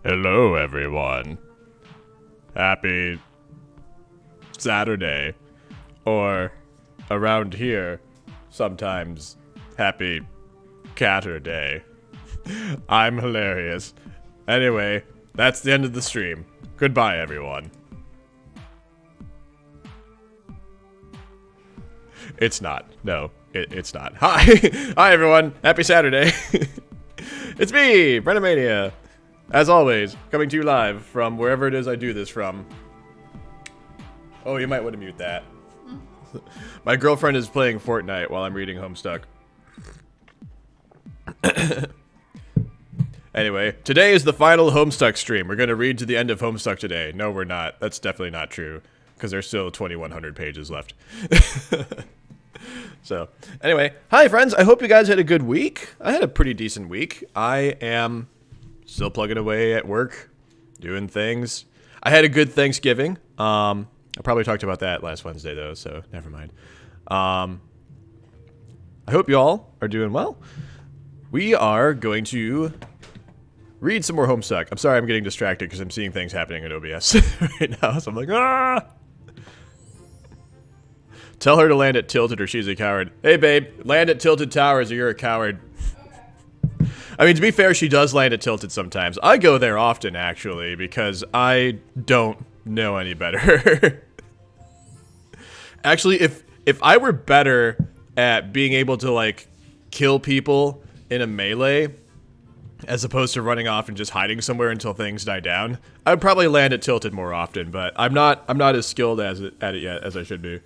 Hello, everyone. Happy Saturday. Or, around here, sometimes, happy Catterday. I'm hilarious. Anyway, that's the end of the stream. Goodbye, everyone. It's not. No, it's not. Hi! Hi, everyone. Happy Saturday. It's me, Brennemania. As always, coming to you live from wherever it is I do this from. Oh, you might want to mute that. My girlfriend is playing Fortnite while I'm reading Homestuck. Anyway, today is the final Homestuck stream. We're going to read to the end of Homestuck today. No, we're not. That's definitely not true. Because there's still 2,100 pages left. So, anyway. Hi, friends. I hope you guys had a good week. I had a pretty decent week. I am still plugging away at work, doing things. I had a good Thanksgiving. I probably talked about that last Wednesday, though, so never mind. I hope you all are doing well. We are going to read some more Homestuck. I'm sorry I'm getting distracted because I'm seeing things happening in OBS right now, so I'm like, ah! Tell her to land at Tilted or she's a coward. Hey, babe, land at Tilted Towers or you're a coward. I mean, to be fair, she does land at Tilted sometimes. I go there often, actually, because I don't know any better. Actually, if I were better at being able to, like, kill people in a melee, as opposed to running off and just hiding somewhere until things die down, I'd probably land at Tilted more often, but I'm not as skilled at it yet as I should be.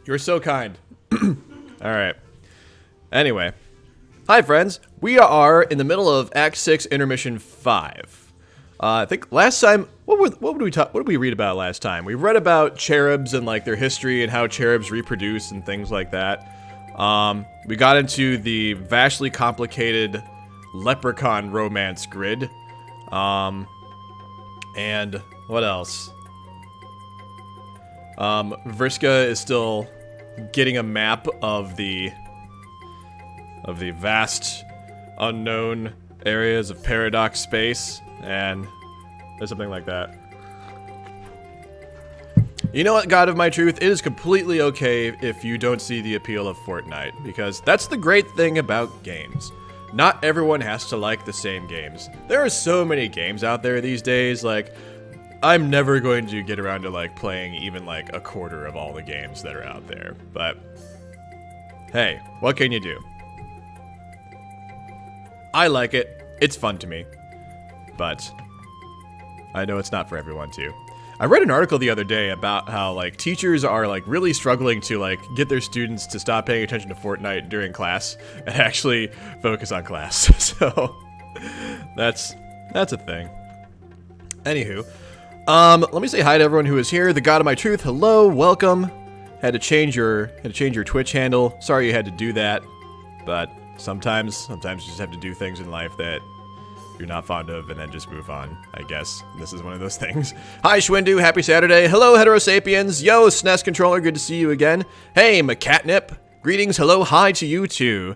You're so kind. Alright. Anyway. Hi, friends. We are in the middle of Act 6, Intermission 5. I think last time... What did we read about last time? We read about cherubs and, like, their history and how cherubs reproduce and things like that. We got into the vastly complicated leprechaun romance grid. And what else? Vriska is still getting a map of the vast unknown areas of paradox space, and there's something like that. You know what, God of my truth, it is completely okay if you don't see the appeal of Fortnite, because that's the great thing about games. Not everyone has to like the same games. There are so many games out there these days, like, I'm never going to get around to, like, playing even, like, a quarter of all the games that are out there, but hey, what can you do? I like it. It's fun to me. But I know it's not for everyone, too. I read an article the other day about how, like, teachers are, like, really struggling to, like, get their students to stop paying attention to Fortnite during class and actually focus on class. So that's a thing. Anywho, let me say hi to everyone who is here. The God of my truth, hello, welcome. Had to change your Twitch handle. Sorry you had to do that, but sometimes you just have to do things in life that you're not fond of and then just move on, I guess. This is one of those things. Hi, Schwindu, happy Saturday. Hello, Heterosapiens. Yo, SNES Controller, good to see you again. Hey, McCatnip. Greetings, hello, hi to you too.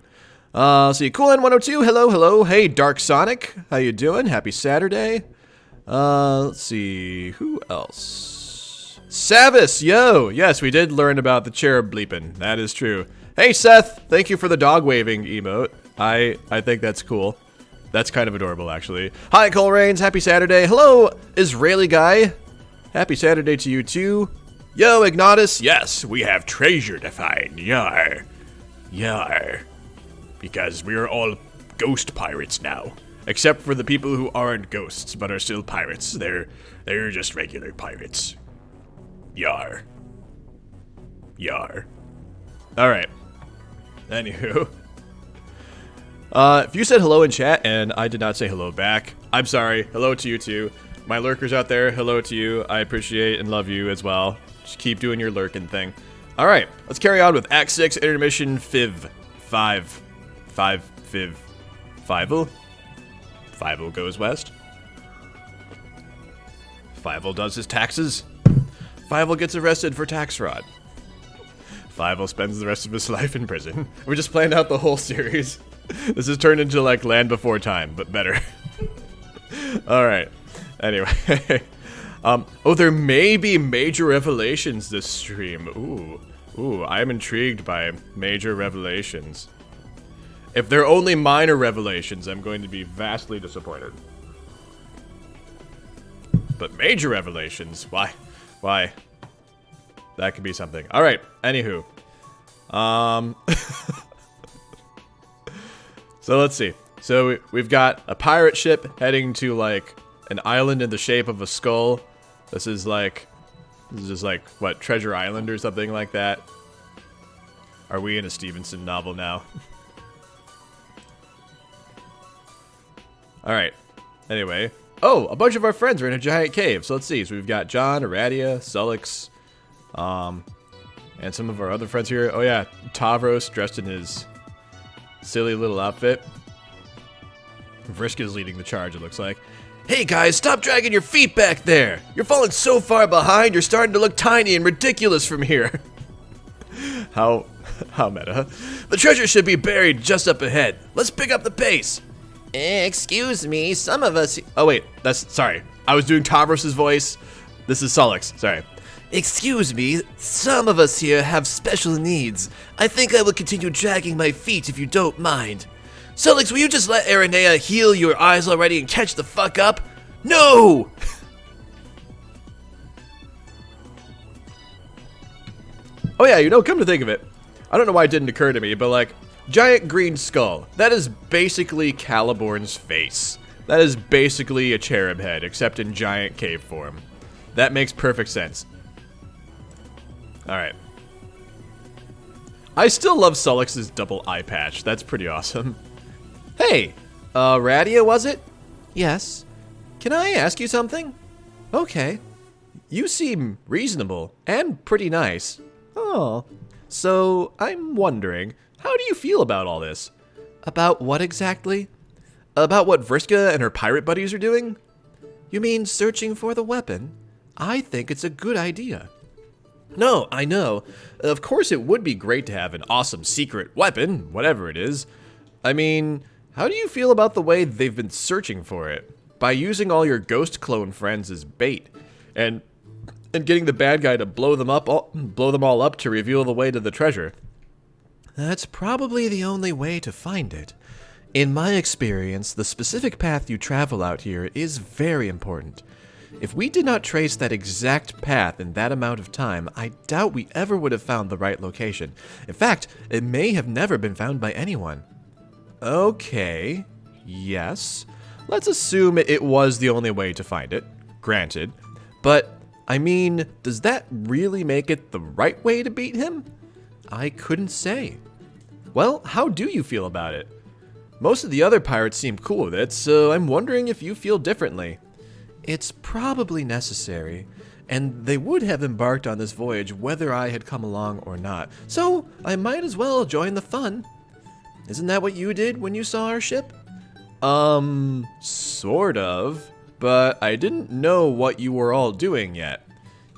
See, Coolin102, hello. Hey, Dark Sonic, how you doing? Happy Saturday. Let's see, who else? Savis, yo! Yes, we did learn about the cherub bleeping. That is true. Hey, Seth! Thank you for the dog waving emote. I think that's cool. That's kind of adorable, actually. Hi, Cole Rains. Happy Saturday. Hello, Israeli guy. Happy Saturday to you, too. Yo, Ignatus. Yes, we have treasure to find. Yar. Yar. Because we are all ghost pirates now. Except for the people who aren't ghosts, but are still pirates. They're just regular pirates. Yar. Yar. Alright. Anywho. If you said hello in chat and I did not say hello back, I'm sorry. Hello to you too. My lurkers out there, hello to you. I appreciate and love you as well. Just keep doing your lurking thing. Alright, let's carry on with Act 6, Intermission 5. 5. Five-o? Five-o goes west. Five-o does his taxes. Five-o gets arrested for tax fraud. Five-o spends the rest of his life in prison. We just planned out the whole series. This has turned into like Land Before Time, but better. Alright. Anyway. Oh, there may be major revelations this stream. Ooh, I am intrigued by major revelations. If they're only minor revelations, I'm going to be vastly disappointed. But major revelations? Why? That could be something. Alright, anywho. So let's see. So we've got a pirate ship heading to like an island in the shape of a skull. This is just like, what, Treasure Island or something like that? Are we in a Stevenson novel now? Alright. Anyway. Oh, a bunch of our friends are in a giant cave. So let's see. So we've got John, Aradia, Sullix, and some of our other friends here. Oh yeah, Tavros dressed in his silly little outfit. Vriska's leading the charge, it looks like. Hey guys, stop dragging your feet back there! You're falling so far behind, you're starting to look tiny and ridiculous from here. How meta. The treasure should be buried just up ahead. Let's pick up the pace. Excuse me, some of us... Oh wait, sorry. I was doing Tavros' voice. This is Sullix, sorry. Excuse me, some of us here have special needs. I think I will continue dragging my feet if you don't mind. Sullix, will you just let Aradia heal your eyes already and catch the fuck up? No! Oh yeah, you know, come to think of it, I don't know why it didn't occur to me, but like, giant green skull, that is basically Caliborn's face. That is basically a cherub head, except in giant cave form. That makes perfect sense. Alright. I still love Sullix's double eye patch, that's pretty awesome. Hey, Aradia, was it? Yes. Can I ask you something? Okay. You seem reasonable and pretty nice. Oh. So, I'm wondering, how do you feel about all this? About what exactly? About what Vriska and her pirate buddies are doing? You mean searching for the weapon? I think it's a good idea. No, I know. Of course it would be great to have an awesome secret weapon, whatever it is. I mean, how do you feel about the way they've been searching for it? By using all your ghost clone friends as bait, and getting the bad guy to blow them all up to reveal the way to the treasure. That's probably the only way to find it. In my experience, the specific path you travel out here is very important. If we did not trace that exact path in that amount of time, I doubt we ever would have found the right location. In fact, it may have never been found by anyone. Okay, yes. Let's assume it was the only way to find it, granted. But, I mean, does that really make it the right way to beat him? I couldn't say. Well, how do you feel about it? Most of the other pirates seem cool with it, so I'm wondering if you feel differently. It's probably necessary, and they would have embarked on this voyage whether I had come along or not, so I might as well join the fun. Isn't that what you did when you saw our ship? Sort of, but I didn't know what you were all doing yet.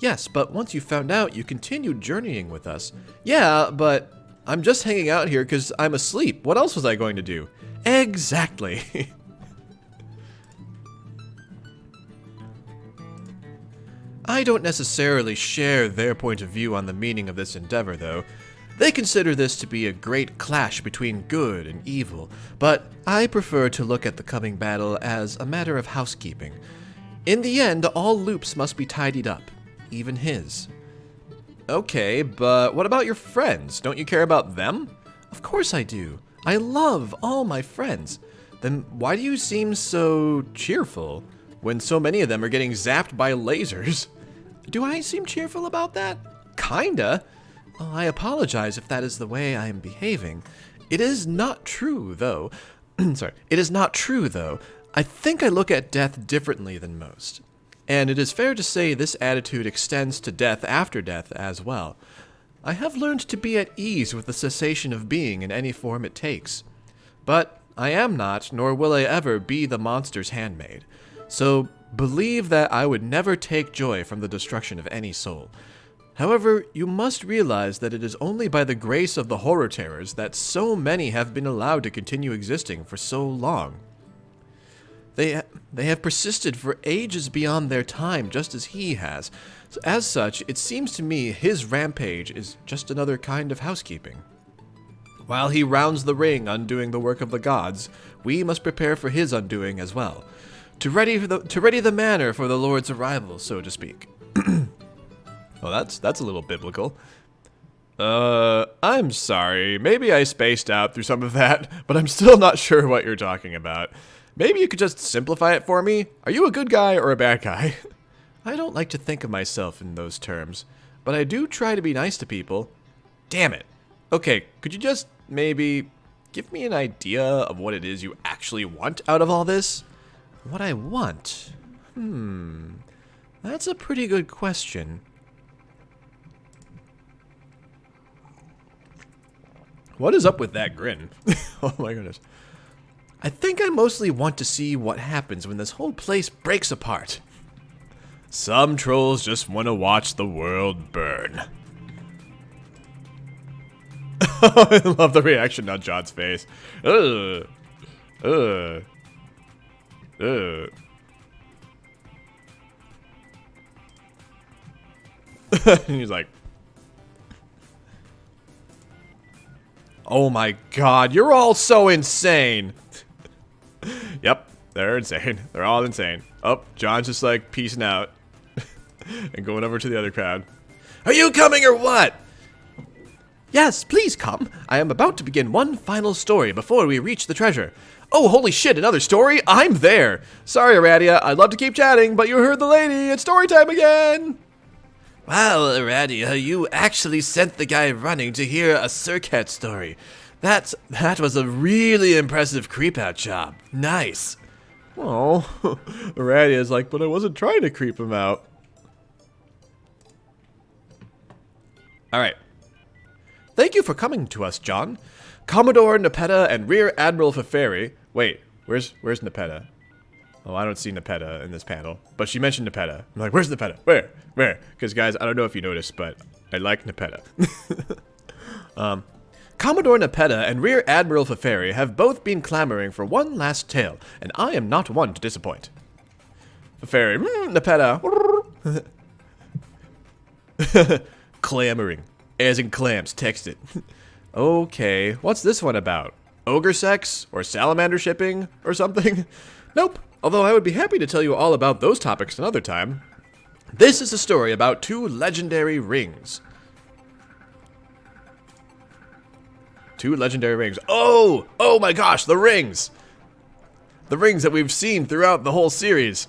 Yes, but once you found out, you continued journeying with us. Yeah, but I'm just hanging out here because I'm asleep. What else was I going to do? Exactly. I don't necessarily share their point of view on the meaning of this endeavor, though. They consider this to be a great clash between good and evil, but I prefer to look at the coming battle as a matter of housekeeping. In the end, all loops must be tidied up, even his. Okay, but what about your friends? Don't you care about them? Of course I do. I love all my friends. Then why do you seem so cheerful when so many of them are getting zapped by lasers? Do I seem cheerful about that? Kinda. Well, I apologize if that is the way I am behaving. It is not true, though. Sorry. It is not true, though. I think I look at death differently than most. And it is fair to say this attitude extends to death after death as well. I have learned to be at ease with the cessation of being in any form it takes. But I am not, nor will I ever be the monster's handmaid. So believe that I would never take joy from the destruction of any soul. However, you must realize that it is only by the grace of the horror terrors that so many have been allowed to continue existing for so long. They have persisted for ages beyond their time, just as he has. So as such, it seems to me his rampage is just another kind of housekeeping. While he rounds the ring undoing the work of the gods, we must prepare for his undoing as well, to ready the manor for the Lord's arrival, so to speak. Well, that's a little biblical. I'm sorry. Maybe I spaced out through some of that, but I'm still not sure what you're talking about. Maybe you could just simplify it for me? Are you a good guy or a bad guy? I don't like to think of myself in those terms, but I do try to be nice to people. Damn it. Okay, could you just maybe give me an idea of what it is you actually want out of all this? What I want? That's a pretty good question. What is up with that grin? Oh my goodness. I think I mostly want to see what happens when this whole place breaks apart. Some trolls just want to watch the world burn. I love the reaction on John's face. He's like, oh my god, you're all so insane. Yep, they're insane. They're all insane. Oh, John's just like peacing out and going over to the other crowd. Are you coming or what? Yes, please come. I am about to begin one final story before we reach the treasure. Oh, holy shit, another story? I'm there. Sorry, Aradia, I'd love to keep chatting, but you heard the lady. It's story time again. Wow, Aradia, you actually sent the guy running to hear a Circuit story. That was a really impressive creep-out job. Nice. Oh, Aradia's like, but I wasn't trying to creep him out. Alright. Thank you for coming to us, John. Commodore Nepeta and Rear Admiral Feferi. Wait, where's Nepeta? Oh, I don't see Nepeta in this panel. But she mentioned Nepeta. I'm like, where's Nepeta? Where? Because, guys, I don't know if you noticed, but I like Nepeta. Commodore Nepeta and Rear Admiral Feferi have both been clamoring for one last tale, and I am not one to disappoint. Feferi, Nepeta. Clamoring. As in clams, text it. Okay, what's this one about? Ogre sex? Or salamander shipping? Or something? Nope. Although I would be happy to tell you all about those topics another time. This is a story about two legendary rings. Two legendary rings. Oh! Oh my gosh, the rings! The rings that we've seen throughout the whole series.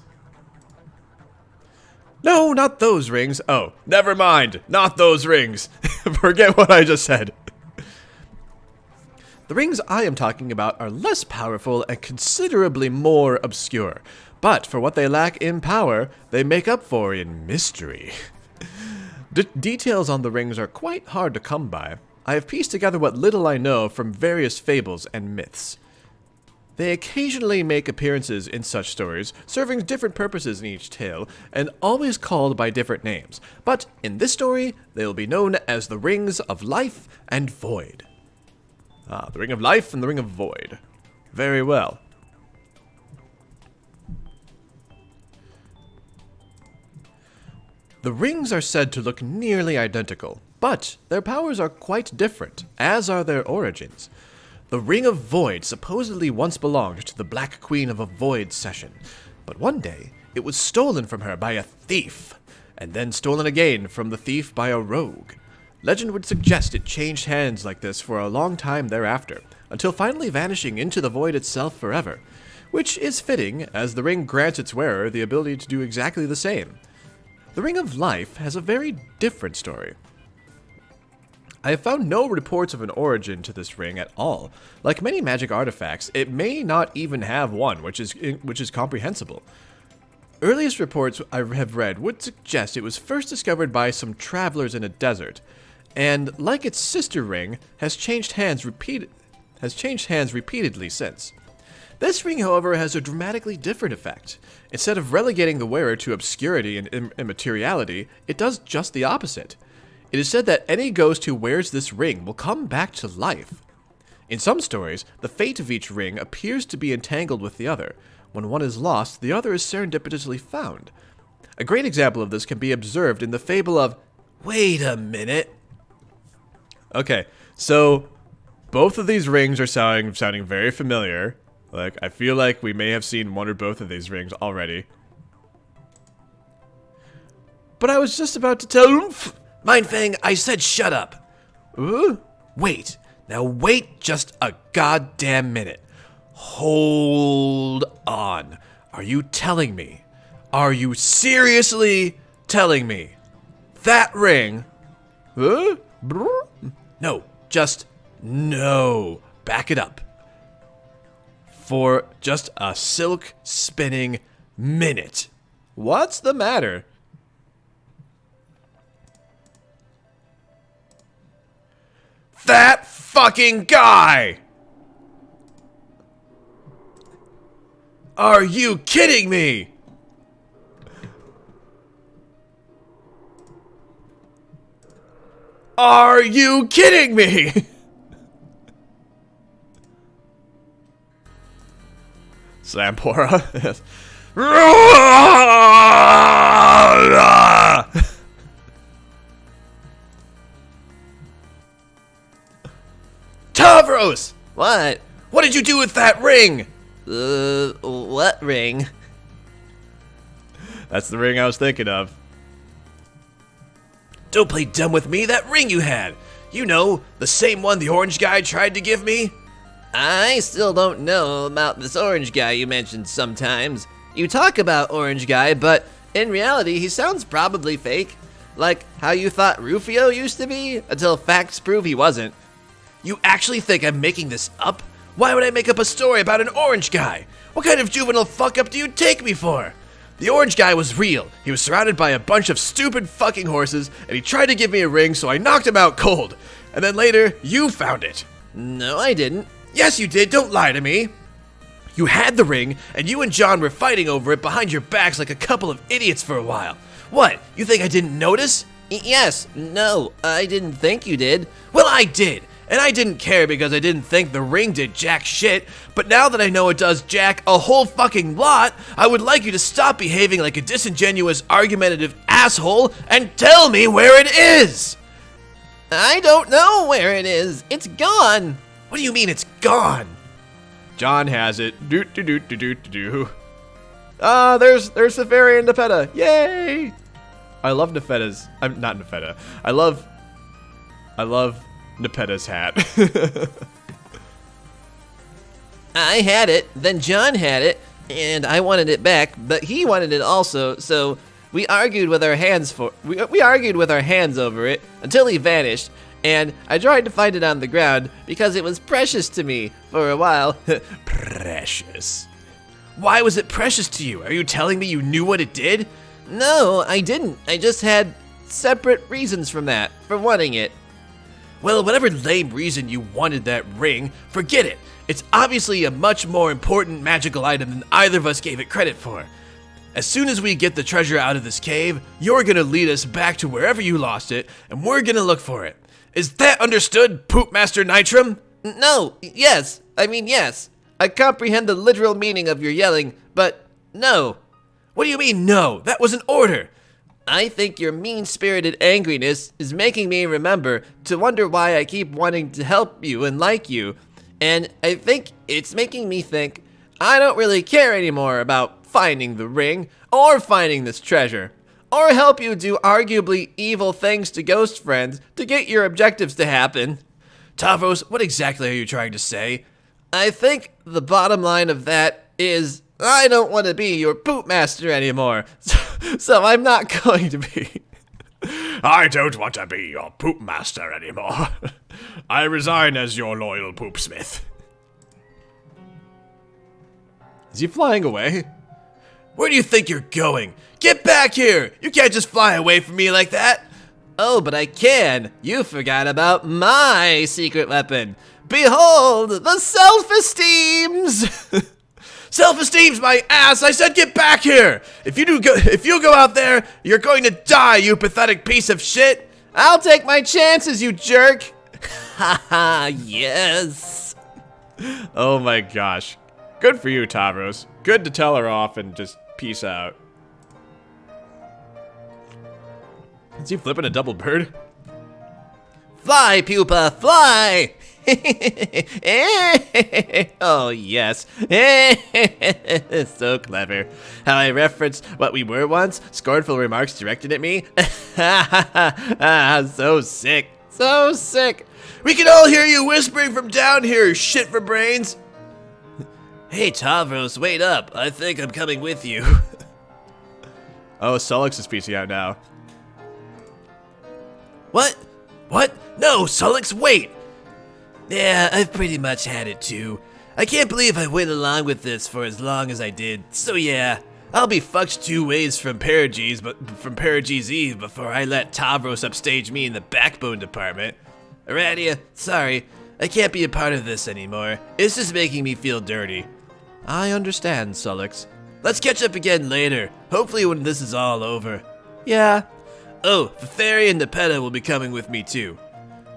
No, not those rings. Oh, never mind. Not those rings. Forget what I just said. The rings I am talking about are less powerful and considerably more obscure. But for what they lack in power, they make up for in mystery. Details on the rings are quite hard to come by. I have pieced together what little I know from various fables and myths. They occasionally make appearances in such stories, serving different purposes in each tale, and always called by different names. But in this story, they will be known as the Rings of Life and Void. Ah, the Ring of Life and the Ring of Void. Very well. The rings are said to look nearly identical, but their powers are quite different, as are their origins. The Ring of Void supposedly once belonged to the Black Queen of a Void session, but one day it was stolen from her by a thief, and then stolen again from the thief by a rogue. Legend would suggest it changed hands like this for a long time thereafter, until finally vanishing into the void itself forever, which is fitting, as the ring grants its wearer the ability to do exactly the same. The Ring of Life has a very different story. I have found no reports of an origin to this ring at all. Like many magic artifacts, it may not even have one, which is comprehensible. Earliest reports I have read would suggest it was first discovered by some travelers in a desert, and, like its sister ring, has changed hands repeatedly since. This ring, however, has a dramatically different effect. Instead of relegating the wearer to obscurity and immateriality, it does just the opposite. It is said that any ghost who wears this ring will come back to life. In some stories, the fate of each ring appears to be entangled with the other. When one is lost, the other is serendipitously found. A great example of this can be observed in the fable of... Wait a minute. Okay, so both of these rings are sounding very familiar. Like, I feel like we may have seen one or both of these rings already. But I was just about to tell... Mindfang, I said shut up. Wait. Now wait just a goddamn minute. Hold on. Are you telling me? Are you seriously telling me that ring? No, just no. Back it up. For just a silk spinning minute. What's the matter? That fucking guy! Are you kidding me? Are you kidding me? Sampora. Yes. Tavros! What? What did you do with that ring? What ring? That's the ring I was thinking of. Don't play dumb with me, that ring you had. You know, the same one the orange guy tried to give me? I still don't know about this orange guy you mentioned sometimes. You talk about orange guy, but in reality, he sounds probably fake. Like how you thought Rufio used to be, until facts prove he wasn't. You actually think I'm making this up? Why would I make up a story about an orange guy? What kind of juvenile fuck-up do you take me for? The orange guy was real. He was surrounded by a bunch of stupid fucking horses, and he tried to give me a ring, so I knocked him out cold. And then later, you found it. No, I didn't. Yes, you did. Don't lie to me. You had the ring, and you and John were fighting over it behind your backs like a couple of idiots for a while. What? You think I didn't notice? Yes. No, I didn't think you did. Well, I did. And I didn't care because I didn't think the ring did jack shit, but now that I know it does jack a whole fucking lot, I would like you to stop behaving like a disingenuous, argumentative asshole and tell me where it is! I don't know where it is. It's gone. What do you mean it's gone? John has it. Do. There's Safari and Nefeta. Yay! I love Nefeta's. I'm not Nefeta. I love Nepeta's hat. I had it, then John had it, and I wanted it back, but he wanted it also, so we argued with our hands we argued with our hands over it until he vanished, and I tried to find it on the ground because it was precious to me for a while. Precious. Why was it precious to you? Are you telling me you knew what it did? No, I didn't. I just had separate reasons from that, for wanting it. Well, whatever lame reason you wanted that ring, forget it. It's obviously a much more important magical item than either of us gave it credit for. As soon as we get the treasure out of this cave, you're gonna lead us back to wherever you lost it, and we're gonna look for it. Is that understood, Poop Master Nitram? No, yes. I mean, yes. I comprehend the literal meaning of your yelling, but no. What do you mean, no? That was an order. I think your mean-spirited angriness is making me remember to wonder why I keep wanting to help you and like you. And I think it's making me think I don't really care anymore about finding the ring or finding this treasure. Or help you do arguably evil things to ghost friends to get your objectives to happen. Tavros, what exactly are you trying to say? I think the bottom line of that is I don't want to be your poop master anymore. So I'm not going to be. I don't want to be your poop master anymore. I resign as your loyal poopsmith. Is he flying away? Where do you think you're going? Get back here! You can't just fly away from me like that! Oh, but I can. You forgot about my secret weapon. Behold, the self-esteems! Self-esteem's my ass! I said get back here! If you go out there, you're going to die, you pathetic piece of shit! I'll take my chances, you jerk. Haha, yes. Oh my gosh. Good for you, Tavros. Good to tell her off and just peace out. Is he flipping a double bird? Fly, pupa, fly! Oh, yes. So clever. How I referenced what we were once, scornful remarks directed at me. So sick. So sick. We can all hear you whispering from down here, shit for brains. Hey, Tavros, wait up. I think I'm coming with you. Oh, Sullix is piecing out now. What? What? No, Sullix, wait! Yeah, I've pretty much had it too. I can't believe I went along with this for as long as I did. So yeah, I'll be fucked 2 ways from Paragee's Eve before I let Tavros upstage me in the backbone department. Aradia, sorry, I can't be a part of this anymore. It's just making me feel dirty. I understand, Sullix. Let's catch up again later, hopefully when this is all over. Yeah. Oh, Fairy and Nepeta will be coming with me too.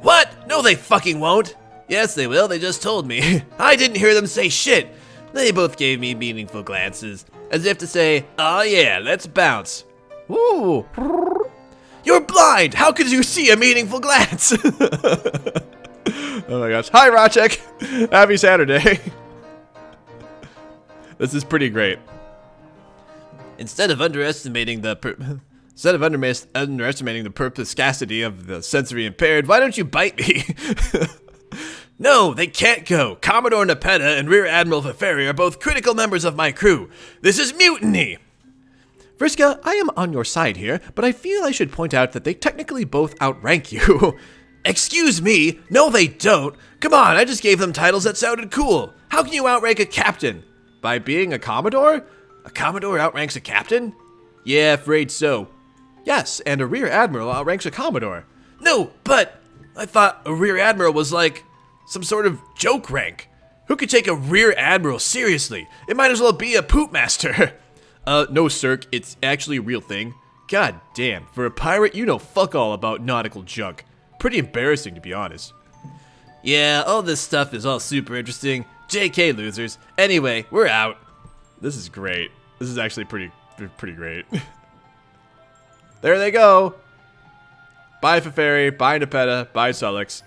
What? No, they fucking won't. Yes, they will. They just told me. I didn't hear them say shit. They both gave me meaningful glances, as if to say, "Oh yeah, let's bounce." Woo! You're blind. How could you see a meaningful glance? Oh my gosh. Hi, Rachek. Happy Saturday. This is pretty great. Instead of underestimating the perspicacity of the sensory impaired, why don't you bite me? No, they can't go. Commodore Nepeta and Rear Admiral Feferi are both critical members of my crew. This is mutiny! Vriska, I am on your side here, but I feel I should point out that they technically both outrank you. Excuse me? No, they don't. Come on, I just gave them titles that sounded cool. How can you outrank a captain? By being a Commodore? A Commodore outranks a captain? Yeah, afraid so. Yes, and a Rear Admiral outranks a Commodore. No, but I thought a Rear Admiral was like some sort of joke rank. Who could take a Rear Admiral seriously? It might as well be a poop master. No, Cirque, it's actually a real thing. God damn, for a pirate, you know fuck all about nautical junk. Pretty embarrassing, to be honest. Yeah, all this stuff is all super interesting. JK, losers. Anyway, we're out. This is great. This is actually pretty great. There they go. Bye, Feferi. Bye, Nepeta. Bye, Sullix.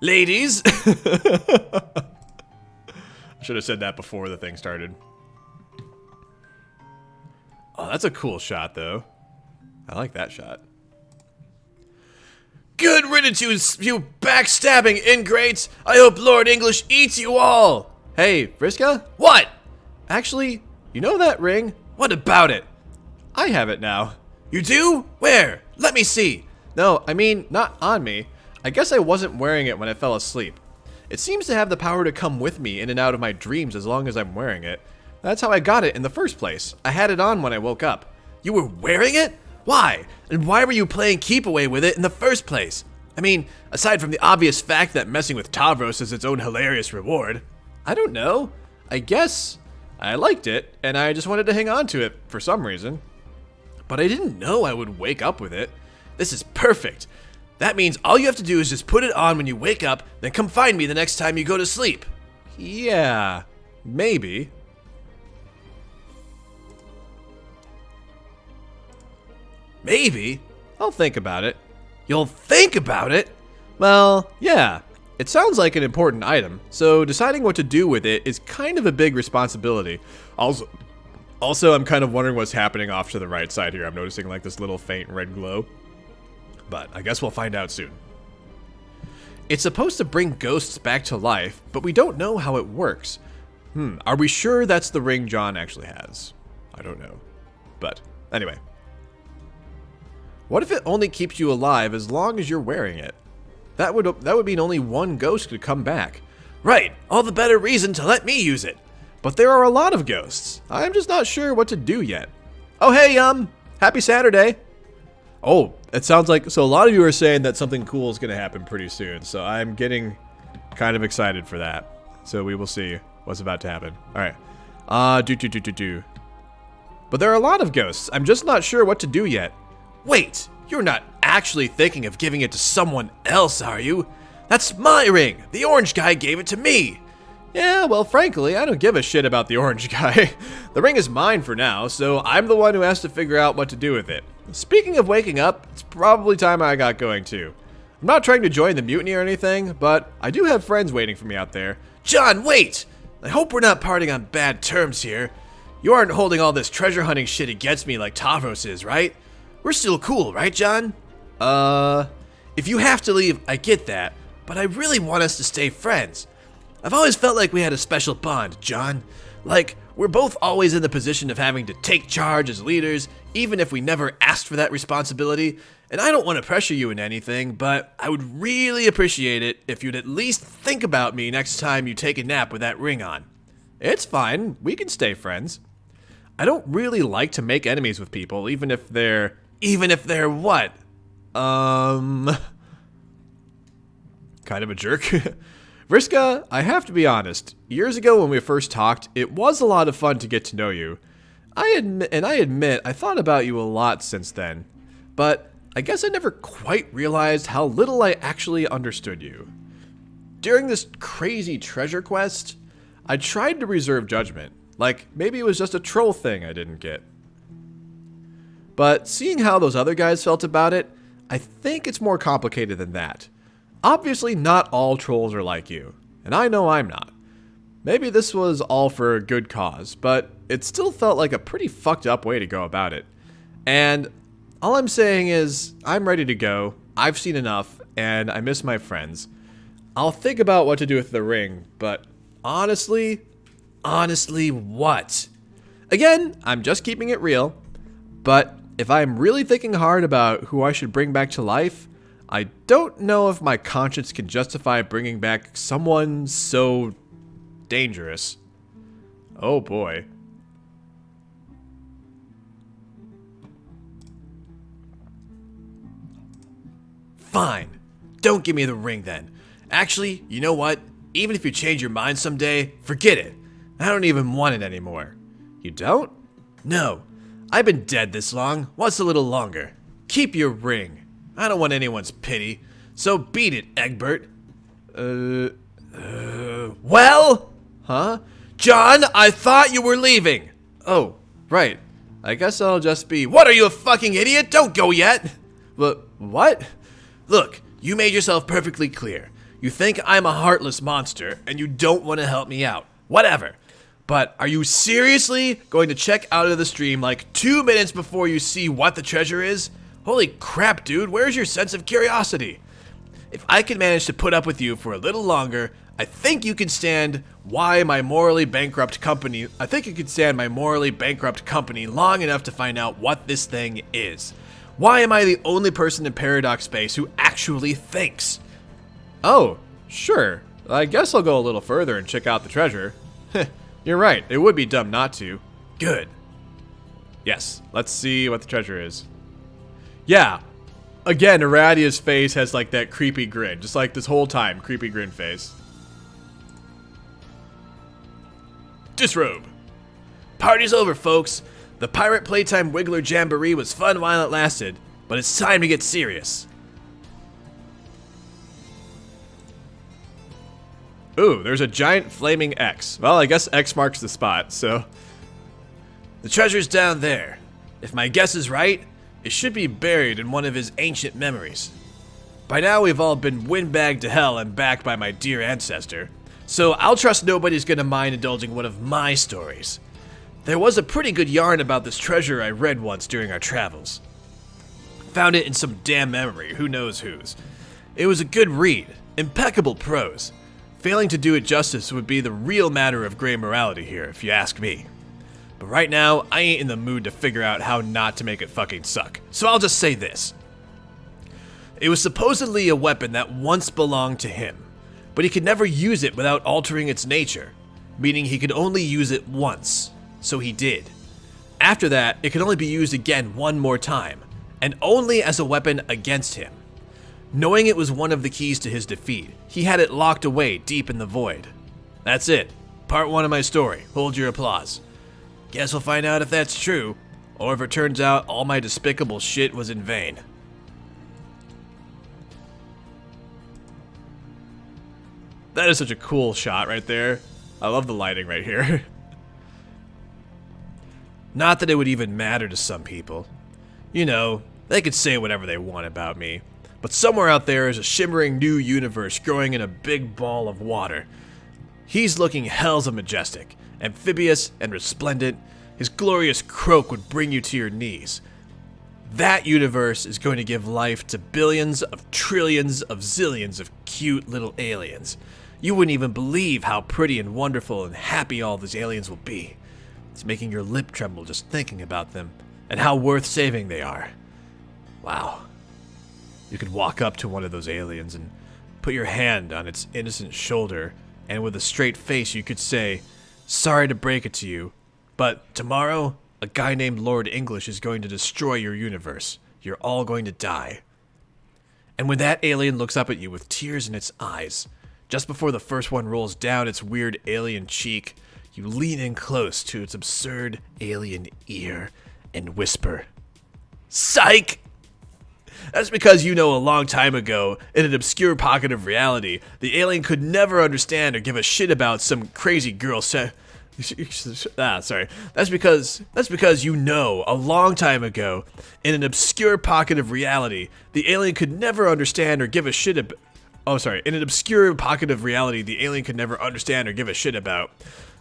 Ladies. I should have said that before the thing started. Oh, that's a cool shot, though. I like that shot. Good riddance, you backstabbing ingrates. I hope Lord English eats you all. Hey, Vriska? What? Actually, you know that ring? What about it? I have it now. You do? Where? Let me see. No, I mean, not on me. I guess I wasn't wearing it when I fell asleep. It seems to have the power to come with me in and out of my dreams as long as I'm wearing it. That's how I got it in the first place. I had it on when I woke up. You were wearing it? Why? And why were you playing keep away with it in the first place? I mean, aside from the obvious fact that messing with Tavros is its own hilarious reward. I don't know. I guess I liked it, and I just wanted to hang on to it for some reason. But I didn't know I would wake up with it. This is perfect. That means all you have to do is just put it on when you wake up, then come find me the next time you go to sleep. Yeah, maybe. Maybe? I'll think about it. You'll think about it? Well, yeah. It sounds like an important item, so deciding what to do with it is kind of a big responsibility. Also, I'm kind of wondering what's happening off to the right side here. I'm noticing like this little faint red glow. But I guess we'll find out soon. It's supposed to bring ghosts back to life, but we don't know how it works. Are we sure that's the ring John actually has? I don't know. But anyway. What if it only keeps you alive as long as you're wearing it? That would mean only one ghost could come back. Right, all the better reason to let me use it. But there are a lot of ghosts. I'm just not sure what to do yet. Oh hey, happy Saturday. Oh, it sounds like, so a lot of you are saying that something cool is going to happen pretty soon. So I'm getting kind of excited for that. So we will see what's about to happen. All right. But there are a lot of ghosts. I'm just not sure what to do yet. Wait, you're not actually thinking of giving it to someone else, are you? That's my ring. The orange guy gave it to me. Yeah, well, frankly, I don't give a shit about the orange guy. The ring is mine for now, so I'm the one who has to figure out what to do with it. Speaking of waking up, it's probably time I got going too. I'm not trying to join the mutiny or anything, but I do have friends waiting for me out there. John, wait! I hope we're not parting on bad terms here. You aren't holding all this treasure hunting shit against me like Tavros is, right? We're still cool, right, John? If you have to leave, I get that, but I really want us to stay friends. I've always felt like we had a special bond, John. Like, we're both always in the position of having to take charge as leaders, even if we never asked for that responsibility. And I don't want to pressure you in anything, but I would really appreciate it if you'd at least think about me next time you take a nap with that ring on. It's fine. We can stay friends. I don't really like to make enemies with people, even if they're... Even if they're what? Kind of a jerk. Vriska, I have to be honest. Years ago when we first talked, it was a lot of fun to get to know you. I admit I thought about you a lot since then. But I guess I never quite realized how little I actually understood you. During this crazy treasure quest, I tried to reserve judgment. Like, maybe it was just a troll thing I didn't get. But seeing how those other guys felt about it, I think it's more complicated than that. Obviously, not all trolls are like you, and I know I'm not. Maybe this was all for a good cause, but it still felt like a pretty fucked up way to go about it. And all I'm saying is, I'm ready to go, I've seen enough, and I miss my friends. I'll think about what to do with the ring, but honestly... Honestly, what? Again, I'm just keeping it real, but if I'm really thinking hard about who I should bring back to life, I don't know if my conscience can justify bringing back someone so dangerous. Oh boy. Fine. Don't give me the ring then. Actually, you know what? Even if you change your mind someday, forget it. I don't even want it anymore. You don't? No. I've been dead this long. What's a little longer? Keep your ring. I don't want anyone's pity. So beat it, Egbert. Well? Huh? John, I thought you were leaving. Oh, right. I guess I'll just be... What, are you a fucking idiot? Don't go yet. What? Look, you made yourself perfectly clear. You think I'm a heartless monster, and you don't want to help me out. Whatever. But are you seriously going to check out of the stream like 2 minutes before you see what the treasure is? Holy crap, dude, where's your sense of curiosity? If I can manage to put up with you for a little longer, I think you can stand my morally bankrupt company long enough to find out what this thing is. Why am I the only person in Paradox Space who actually thinks? Oh, sure. I guess I'll go a little further and check out the treasure. You're right, it would be dumb not to. Good. Yes, let's see what the treasure is. Yeah. Again, Aradia's face has like that creepy grin. Just like this whole time, creepy grin face. Disrobe. Party's over, folks. The Pirate Playtime Wiggler Jamboree was fun while it lasted, but it's time to get serious. Ooh, there's a giant flaming X. Well, I guess X marks the spot, so... The treasure's down there. If my guess is right, it should be buried in one of his ancient memories. By now we've all been windbagged to hell and back by my dear ancestor, so I'll trust nobody's gonna mind indulging one of my stories. There was a pretty good yarn about this treasure I read once during our travels. Found it in some damn memory, who knows whose. It was a good read, impeccable prose. Failing to do it justice would be the real matter of gray morality here, if you ask me. But right now, I ain't in the mood to figure out how not to make it fucking suck, so I'll just say this. It was supposedly a weapon that once belonged to him, but he could never use it without altering its nature, meaning he could only use it once, so he did. After that, it could only be used again one more time, and only as a weapon against him. Knowing it was one of the keys to his defeat, he had it locked away deep in the void. That's it. Part 1 of my story. Hold your applause. Guess we'll find out if that's true, or if it turns out all my despicable shit was in vain. That is such a cool shot right there. I love the lighting right here. Not that it would even matter to some people. You know, they could say whatever they want about me, but somewhere out there is a shimmering new universe growing in a big ball of water. He's looking hells of majestic, amphibious and resplendent. His glorious croak would bring you to your knees. That universe is going to give life to billions of trillions of zillions of cute little aliens. You wouldn't even believe how pretty and wonderful and happy all these aliens will be. It's making your lip tremble just thinking about them, and how worth saving they are. Wow. You could walk up to one of those aliens and put your hand on its innocent shoulder, and with a straight face you could say, "Sorry to break it to you, but tomorrow, a guy named Lord English is going to destroy your universe. You're all going to die." And when that alien looks up at you with tears in its eyes, just before the first one rolls down its weird alien cheek, you lean in close to its absurd alien ear and whisper, "Psych!" That's because you know a long time ago, in an obscure pocket of reality, the alien could never understand or give a shit about some crazy girl That's because you know a long time ago, in an obscure pocket of reality, the alien could never understand or give a shit about. In an obscure pocket of reality, the alien could never understand or give a shit about.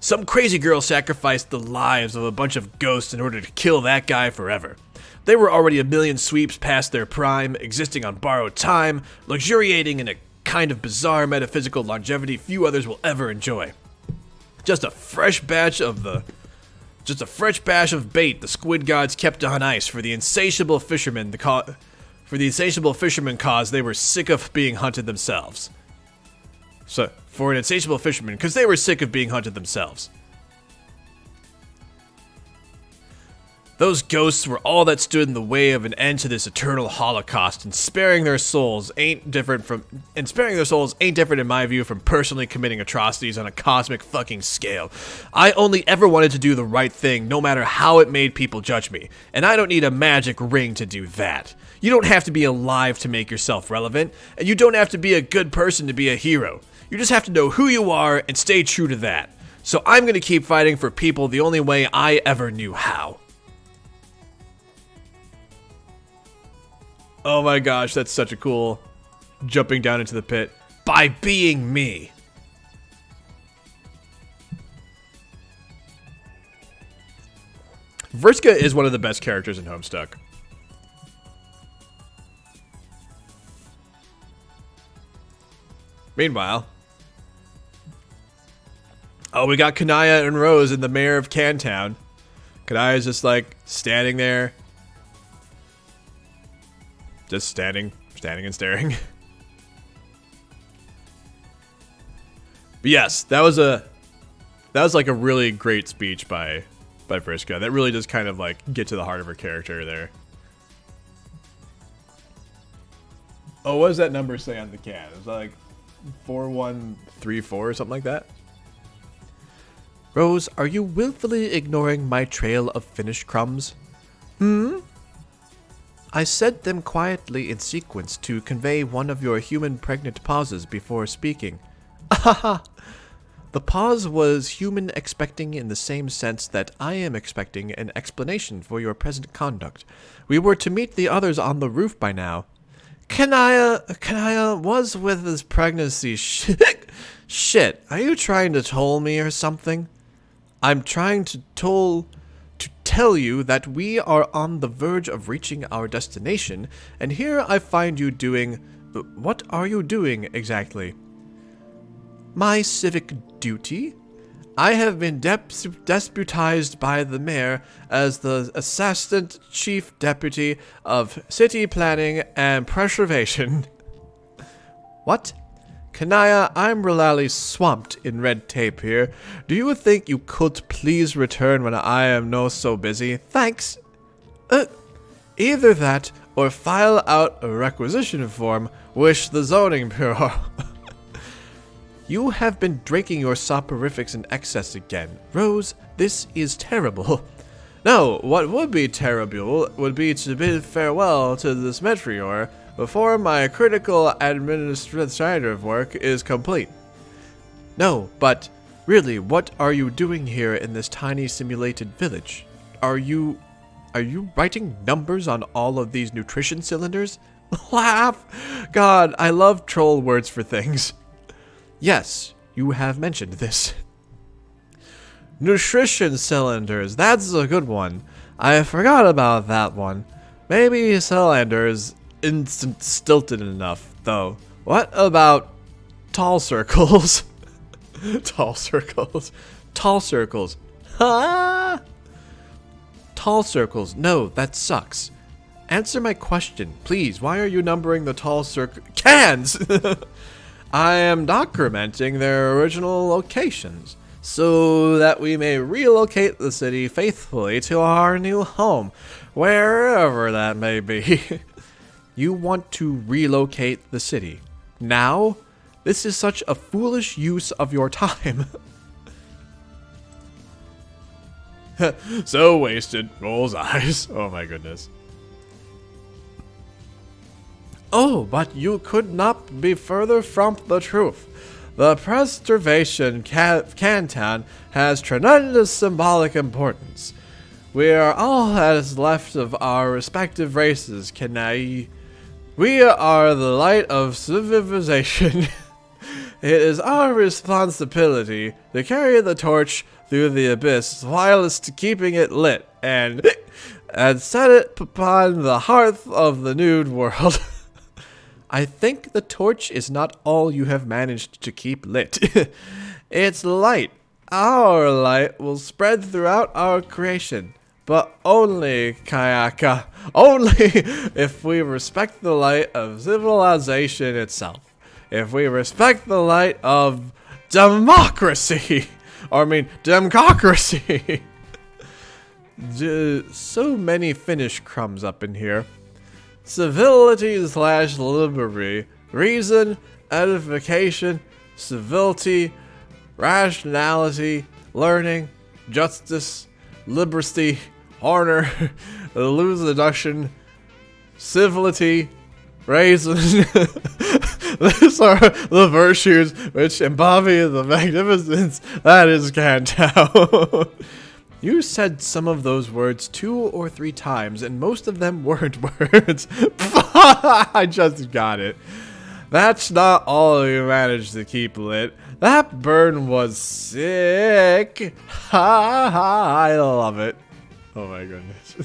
Some crazy girl sacrificed the lives of a bunch of ghosts in order to kill that guy forever. They were already a million sweeps past their prime, existing on borrowed time, luxuriating in a kind of bizarre metaphysical longevity few others will ever enjoy. Just a fresh batch of bait the squid gods kept on ice for the insatiable fishermen cause they were sick of being hunted themselves. So, for an insatiable fisherman, because they were sick of being hunted themselves. Those ghosts were all that stood in the way of an end to this eternal holocaust, and sparing their souls ain't different in my view from personally committing atrocities on a cosmic fucking scale. I only ever wanted to do the right thing, no matter how it made people judge me, and I don't need a magic ring to do that. You don't have to be alive to make yourself relevant, and you don't have to be a good person to be a hero. You just have to know who you are and stay true to that. So I'm gonna keep fighting for people the only way I ever knew how. Oh my gosh, that's such a cool jumping down into the pit. By being me. Vrska is one of the best characters in Homestuck. Meanwhile, we got Kanaya and Rose and the mayor of Cantown. Kanaya's just like standing there. Just standing and staring. But yes, that was like a really great speech by Vrska. That really does kind of like get to the heart of her character there. Oh, what does that number say on the can? It was like 4134 or something like that. Rose, are you willfully ignoring my trail of finished crumbs? I said them quietly in sequence to convey one of your human pregnant pauses before speaking. Ahaha! The pause was human expecting in the same sense that I am expecting an explanation for your present conduct. We were to meet the others on the roof by now. Kanaya was with his pregnancy shit. Are you trying to toll me or something? I'm trying to tell you that we are on the verge of reaching our destination, and here I find you doing... What are you doing exactly? My civic duty? I have been deputized by the mayor as the Assistant Chief Deputy of City Planning and Preservation. What? Kanaya, I'm really swamped in red tape here. Do you think you could please return when I am no so busy? Thanks. Either that, or file out a requisition form, wish the zoning bureau. You have been drinking your soporifics in excess again. Rose, this is terrible. No, what would be terrible would be to bid farewell to this Meteor before my critical administrative work is complete. No, but really, what are you doing here in this tiny simulated village? Are you writing numbers on all of these nutrition cylinders? Laugh! God, I love troll words for things. Yes, you have mentioned this. Nutrition cylinders, that's a good one. I forgot about that one. Maybe cylinders isn't stilted enough, though. What about tall circles? Tall circles. Tall circles. Ha! Tall circles. No, that sucks. Answer my question, please. Why are you numbering the tall cans? I am documenting their original locations so that we may relocate the city faithfully to our new home, wherever that may be. You want to relocate the city. Now? This is such a foolish use of your time. So wasted. Rolls eyes. Oh my goodness. Oh, but you could not be further from the truth. The preservation canton has tremendous symbolic importance. We are all that is left of our respective races, Kanaya. We are the light of civilization. It is our responsibility to carry the torch through the abyss whilst keeping it lit and set it upon the hearth of the nude world. I think the torch is not all you have managed to keep lit. It's light. Our light will spread throughout our creation. But only, Kayaka, only if we respect the light of civilization itself. If we respect the light of democracy. Democracy. So many Finnish crumbs up in here. Civility/liberty, reason, edification, civility, rationality, learning, justice, liberty, honor, elucidation, civility, reason. These are the virtues which embody the magnificence that is Kanto. You said some of those words 2 or 3 times, and most of them weren't words. I just got it. That's not all you managed to keep lit. That burn was sick. Ha ha, I love it. Oh my goodness.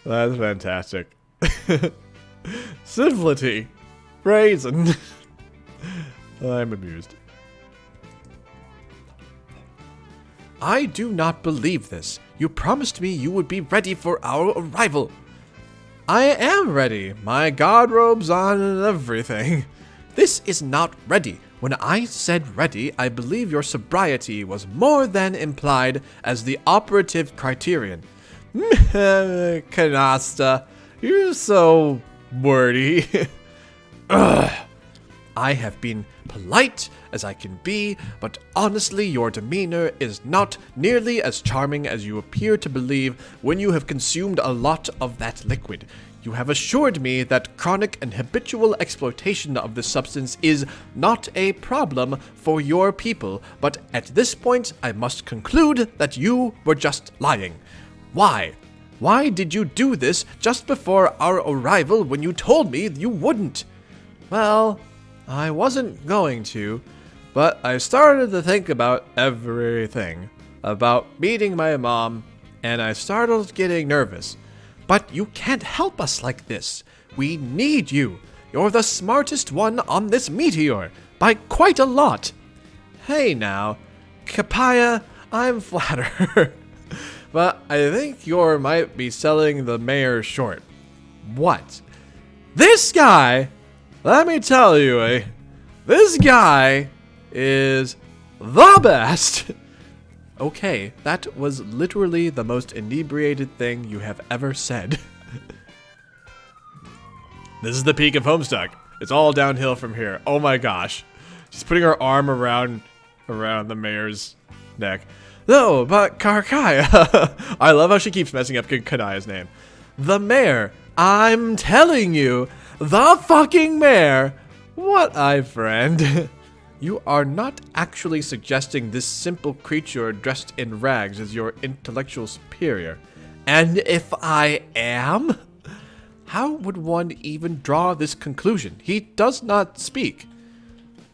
That's fantastic. Civility. Raisin. I'm amused. I do not believe this. You promised me you would be ready for our arrival. I am ready. My god robe's on and everything. This is not ready. When I said ready, I believe your sobriety was more than implied as the operative criterion. Canasta, you're so wordy. Ugh. I have been polite as I can be, but honestly your demeanor is not nearly as charming as you appear to believe when you have consumed a lot of that liquid. You have assured me that chronic and habitual exploitation of this substance is not a problem for your people, but at this point I must conclude that you were just lying. Why? Why did you do this just before our arrival when you told me you wouldn't? Well, I wasn't going to, but I started to think about everything. About meeting my mom, and I started getting nervous. But you can't help us like this. We need you. You're the smartest one on this Meteor, by quite a lot. Hey now, Kapaya, I'm flattered. But I think you might be selling the mayor short. What? This guy, let me tell you, this guy is the best. Okay, that was literally the most inebriated thing you have ever said. This is the peak of Homestuck. It's all downhill from here. Oh my gosh. She's putting her arm around the mayor's neck. No, but Karkai. I love how she keeps messing up Kanaya's name. The mayor. I'm telling you. The fucking mayor. What, my friend? You are not actually suggesting this simple creature dressed in rags is your intellectual superior. And if I am? How would one even draw this conclusion? He does not speak.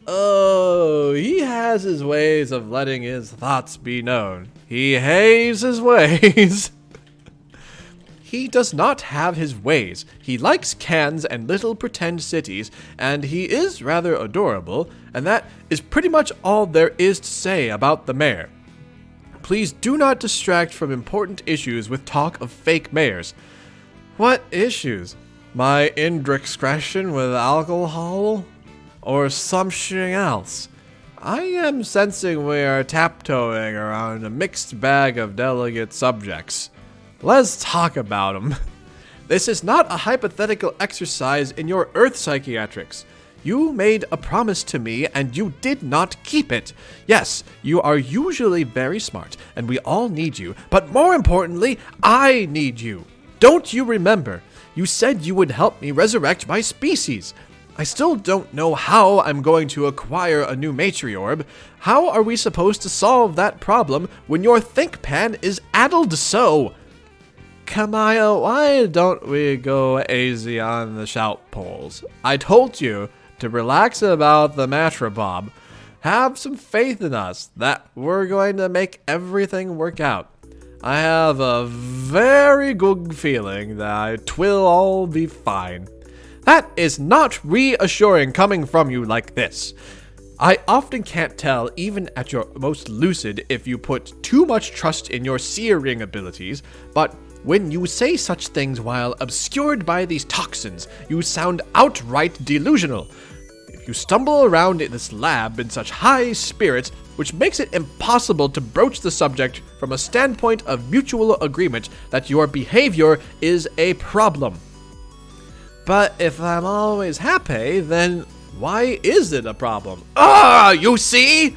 Oh, he has his ways of letting his thoughts be known. He hates his ways. He does not have his ways. He likes cans and little pretend cities, and he is rather adorable, and that is pretty much all there is to say about the mayor. Please do not distract from important issues with talk of fake mayors. What issues? My indiscretion with alcohol? Or something else? I am sensing we are taptoeing around a mixed bag of delicate subjects. Let's talk about them. This is not a hypothetical exercise in your Earth psychiatrics. You made a promise to me and you did not keep it. Yes, you are usually very smart and we all need you, but more importantly, I need you. Don't you remember? You said you would help me resurrect my species. I still don't know how I'm going to acquire a new Meteor. How are we supposed to solve that problem when your think pan is addled so? Kanaya, why don't we go easy on the shout poles? I told you to relax about the matcha bob. Have some faith in us that we're going to make everything work out. I have a very good feeling that it will all be fine. That is not reassuring coming from you like this. I often can't tell, even at your most lucid, if you put too much trust in your seering abilities, but when you say such things while obscured by these toxins, you sound outright delusional. You stumble around in this lab in such high spirits, which makes it impossible to broach the subject from a standpoint of mutual agreement that your behavior is a problem. But if I'm always happy, then why is it a problem? You see?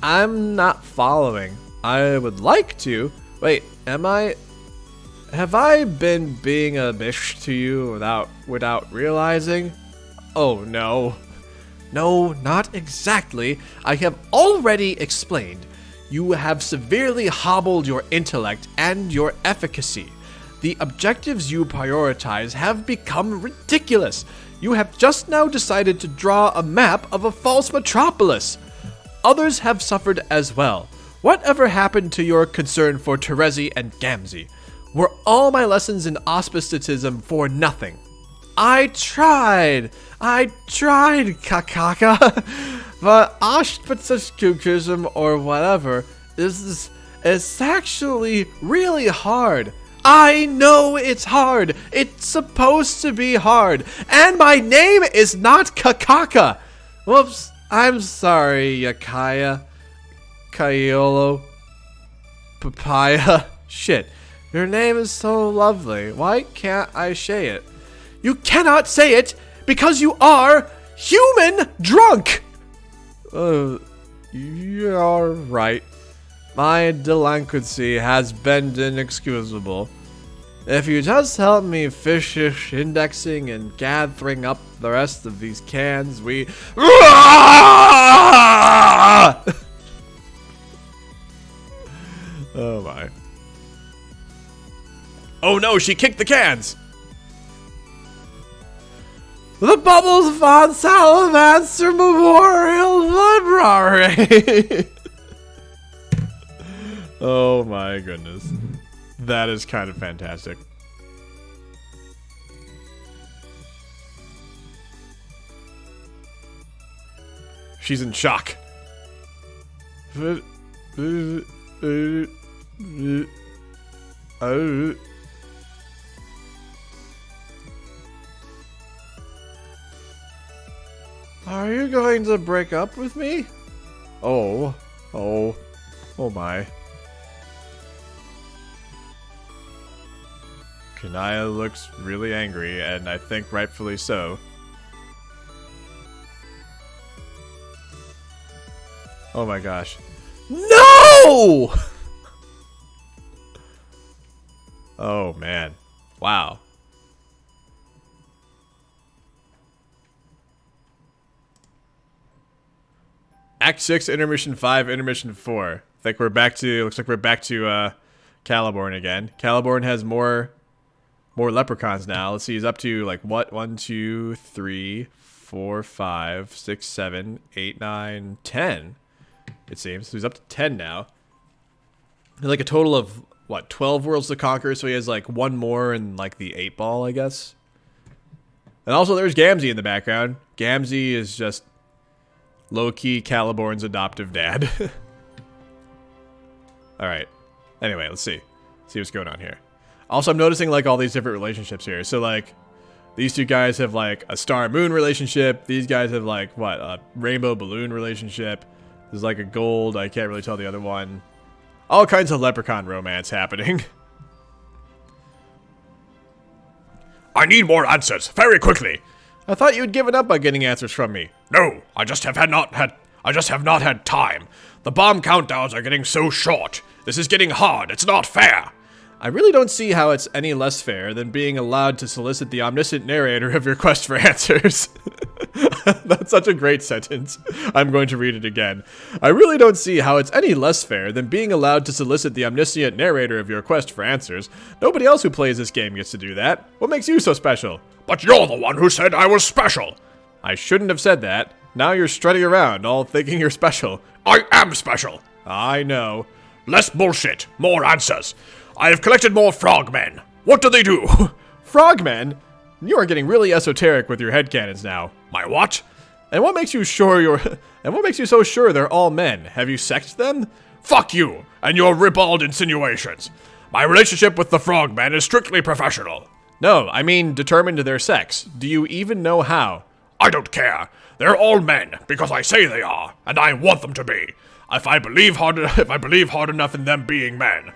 I'm not following. I would like to. Wait, have I been being a bitch to you without realizing? Oh no. No, not exactly. I have already explained. You have severely hobbled your intellect and your efficacy. The objectives you prioritize have become ridiculous. You have just now decided to draw a map of a false metropolis. Others have suffered as well. Whatever happened to your concern for Terezi and Gamzee? Were all my lessons in auspicism for nothing? I tried, Kakaka, but auspicitism or whatever is actually really hard. I know it's hard. It's supposed to be hard. And my name is not Kakaka. Whoops, I'm sorry, Yakaya, Kaiolo, Papaya. Shit. Your name is so lovely. Why can't I say it? You cannot say it because you are human drunk! You're right. My delinquency has been inexcusable. If you just help me fish indexing and gathering up the rest of these cans, we... Oh my. Oh no, she kicked the cans! The Bubbles Von Salamander Memorial Library! Oh my goodness. That is kind of fantastic. She's in shock. Are you going to break up with me? Oh my. Kanaya looks really angry, and I think rightfully so. Oh my gosh. No! Oh man. Wow. Act 6, Intermission 5, Intermission 4. I think we're back to, looks like we're back to Caliborn again. Caliborn has more leprechauns now. Let's see, he's up to like what? 1, 2, 3, 4, 5, 6, 7, 8, 9, 10. It seems. So he's up to 10 now. And like a total of what, 12 worlds to conquer, so he has like one more in like the 8 ball, I guess. And also there's Gamzee in the background. Gamzee is just low-key Caliborn's adoptive dad. Alright. Anyway, let's see. See what's going on here. Also, I'm noticing like all these different relationships here. So like, these two guys have like a star-moon relationship. These guys have like, what, a rainbow balloon relationship. There's like a gold, I can't really tell the other one. All kinds of leprechaun romance happening. I need more answers, very quickly. I thought you'd given up on getting answers from me. No, I just have not had time. The bomb countdowns are getting so short. This is getting hard. It's not fair. I really don't see how it's any less fair than being allowed to solicit the omniscient narrator of your quest for answers. That's such a great sentence. I'm going to read it again. I really don't see how it's any less fair than being allowed to solicit the omniscient narrator of your quest for answers. Nobody else who plays this game gets to do that. What makes you so special? But you're the one who said I was special. I shouldn't have said that. Now you're strutting around, all thinking you're special. I am special. I know. Less bullshit. More answers. I have collected more frogmen. What do they do? Frogmen? You are getting really esoteric with your headcanons now. My what? And what makes you so sure they're all men? Have you sexed them? Fuck you and your ribald insinuations. My relationship with the frogmen is strictly professional. No, I mean determined to their sex. Do you even know how? I don't care. They're all men because I say they are, and I want them to be. If I believe hard enough in them being men,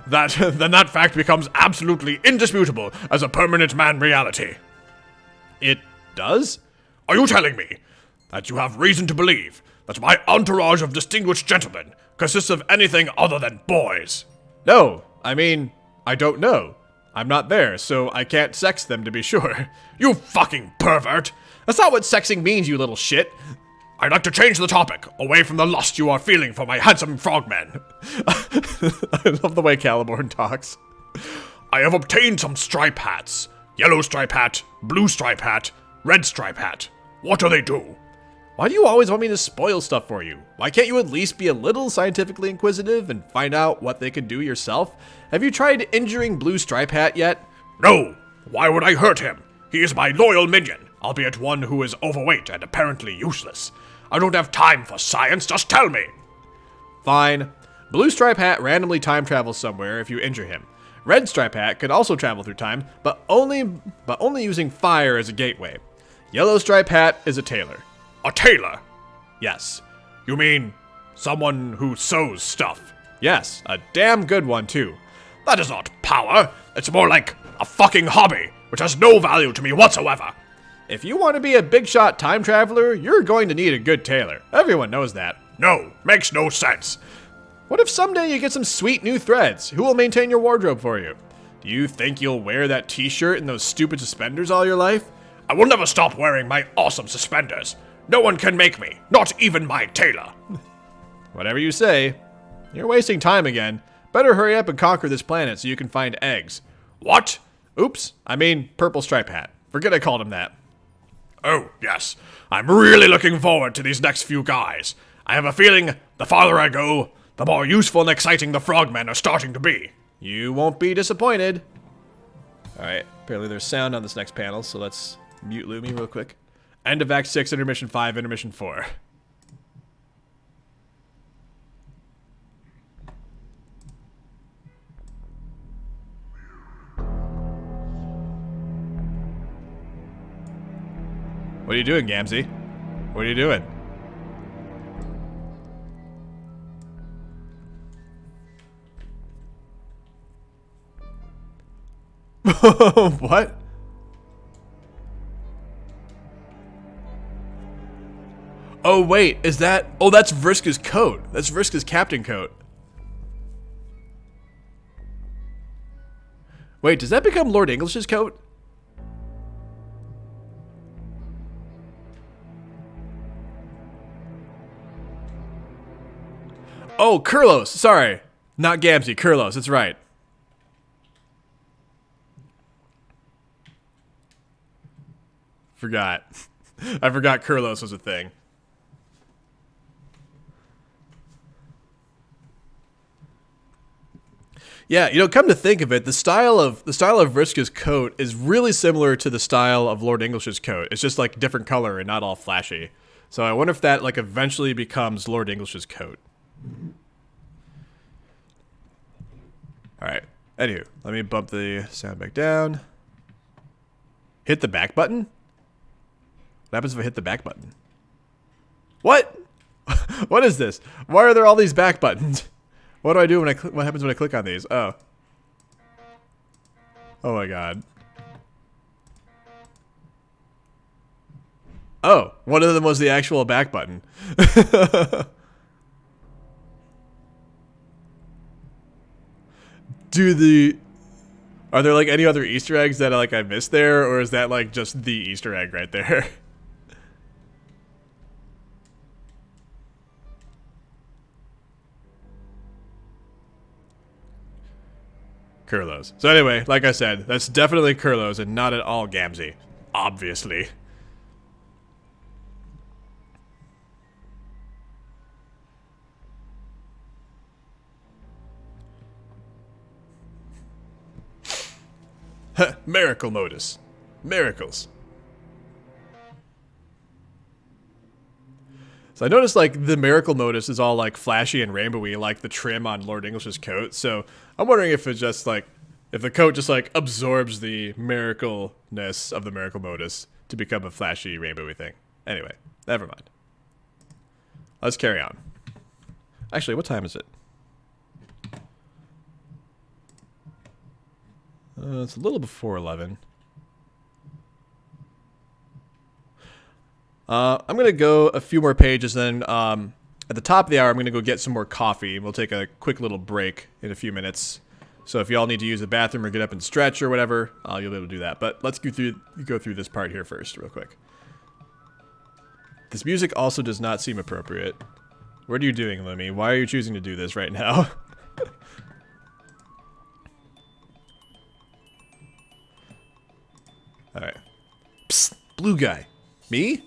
then that fact becomes absolutely indisputable as a permanent man reality. It does? Are you telling me that you have reason to believe that my entourage of distinguished gentlemen consists of anything other than boys? No, I mean, I don't know. I'm not there, so I can't sex them to be sure. You fucking pervert! That's not what sexing means, you little shit. I'd like to change the topic, away from the lust you are feeling for my handsome frogmen. I love the way Caliborn talks. I have obtained some stripe hats. Yellow stripe hat, blue stripe hat, red stripe hat. What do they do? Why do you always want me to spoil stuff for you? Why can't you at least be a little scientifically inquisitive and find out what they could do yourself? Have you tried injuring Blue Stripe Hat yet? No. Why would I hurt him? He is my loyal minion, albeit one who is overweight and apparently useless. I don't have time for science, just tell me. Fine. Blue Stripe Hat randomly time travels somewhere if you injure him. Red Stripe Hat can also travel through time, but only using fire as a gateway. Yellow Stripe Hat is a tailor. A tailor? Yes. You mean someone who sews stuff? Yes, a damn good one too. That is not power. It's more like a fucking hobby, which has no value to me whatsoever. If you want to be a big shot time traveler, you're going to need a good tailor. Everyone knows that. No, makes no sense. What if someday you get some sweet new threads? Who will maintain your wardrobe for you? Do you think you'll wear that t-shirt and those stupid suspenders all your life? I will never stop wearing my awesome suspenders. No one can make me, not even my tailor. Whatever you say. You're wasting time again. Better hurry up and conquer this planet so you can find eggs. What? Oops, I mean Purple Stripe Hat. Forget I called him that. Oh, yes. I'm really looking forward to these next few guys. I have a feeling the farther I go, the more useful and exciting the frogmen are starting to be. You won't be disappointed. Alright, apparently there's sound on this next panel, so let's mute Lumi real quick. End of Act 6, Intermission 5, Intermission 4. What are you doing, Gamzee? What are you doing? What? Oh, wait. Wait, is that... Oh, that's Vriska's coat. That's Vriska's captain coat. Wait, does that become Lord English's coat? Oh, Kurlos. Sorry. Not Gamzee. Kurlos. That's right. Forgot. I forgot Kurlos was a thing. Yeah, you know, come to think of it, the style of Vriska's coat is really similar to the style of Lord English's coat. It's just like different color and not all flashy. So I wonder if that like eventually becomes Lord English's coat. All right. Anywho, let me bump the sound back down. Hit the back button? What happens if I hit the back button? What? What is this? Why are there all these back buttons? What do I do when what happens when I click on these? Oh. Oh my god. Oh, one of them was the actual back button. Are there like any other Easter eggs that like I missed there, or is that like just the Easter egg right there? Kurlos. So anyway, like I said, that's definitely Kurlos and not at all Gamzee. Obviously. Miracle Modus. Miracles. So I noticed like the Miracle Modus is all like flashy and rainbowy like the trim on Lord English's coat. So I'm wondering if it's just like, if the coat just like absorbs the miracleness of the Miracle Modus to become a flashy rainbowy thing. Anyway, never mind. Let's carry on. Actually, what time is it? It's a little before 11. I'm going to go a few more pages, then at the top of the hour, I'm going to go get some more coffee. We'll take a quick little break in a few minutes. So if y'all need to use the bathroom or get up and stretch or whatever, you'll be able to do that. But let's go through this part here first, real quick. This music also does not seem appropriate. What are you doing, Lumi? Why are you choosing to do this right now? Alright. Psst, blue guy. Me?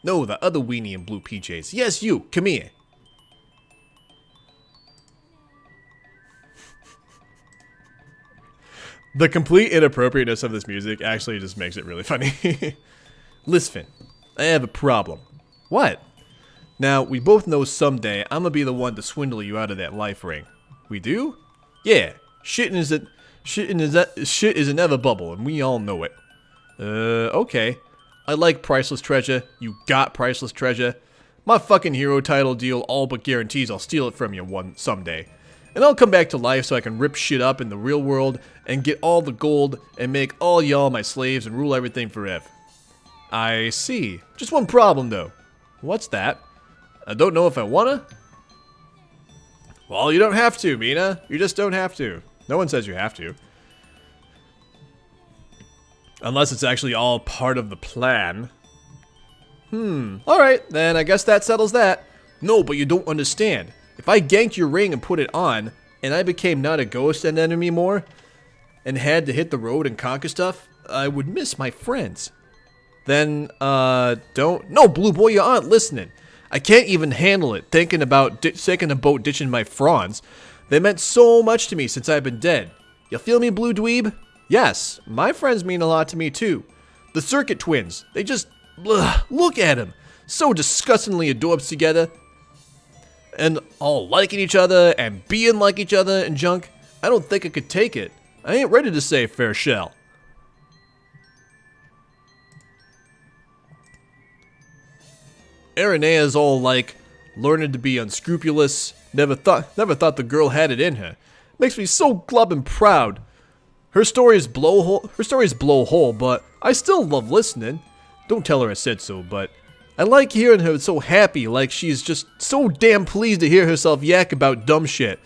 No, the other weenie in blue PJs. Yes, you. Come here. The complete inappropriateness of this music actually just makes it really funny. Listen, I have a problem. What? Now, we both know someday I'm gonna be the one to swindle you out of that life ring. We do? Yeah. Shit is a never bubble, and we all know it. Okay. I like priceless treasure. You got priceless treasure. My fucking hero title deal all but guarantees I'll steal it from you someday. And I'll come back to life so I can rip shit up in the real world and get all the gold and make all y'all my slaves and rule everything forever. I see. Just one problem though. What's that? I don't know if I wanna. Well, you don't have to, Meenah. You just don't have to. No one says you have to. Unless it's actually all part of the plan. Alright, then I guess that settles that. No, but you don't understand. If I ganked your ring and put it on, and I became not a ghost and enemy more, and had to hit the road and conquer stuff, I would miss my friends. Then, don't... No, Blue Boy, you aren't listening. I can't even handle it, thinking about ditching my fronds. They meant so much to me since I've been dead. You feel me, Blue Dweeb? Yes, my friends mean a lot to me too. The Circuit Twins, they just, look at them. So disgustingly adorbs together. And all liking each other and being like each other and junk. I don't think I could take it. I ain't ready to say farewell. Aradea's all like, learning to be unscrupulous. Never thought the girl had it in her. Makes me so glub and proud. Her stories blow hole, but I still love listening. Don't tell her I said so, but I like hearing her so happy, like she's just so damn pleased to hear herself yak about dumb shit.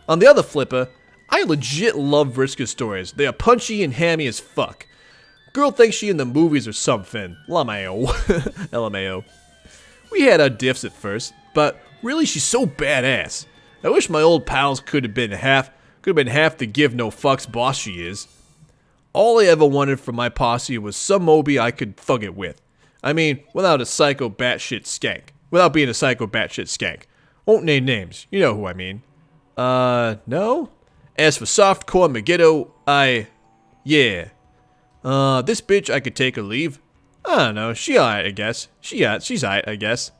On the other flipper, I legit love Vriska's stories. They are punchy and hammy as fuck. Girl thinks she in the movies or something. LMAO. LMAO. We had our diffs at first, but really she's so badass. I wish my old pals could have been half the give no fucks boss she is. All I ever wanted from my posse was some Moby I could thug it with. I mean, without a psycho batshit skank. Without being a psycho batshit skank. Won't name names. You know who I mean. No? As for softcore Megiddo, yeah. This bitch I could take or leave. I don't know, she alright, I guess. She's alright, I guess.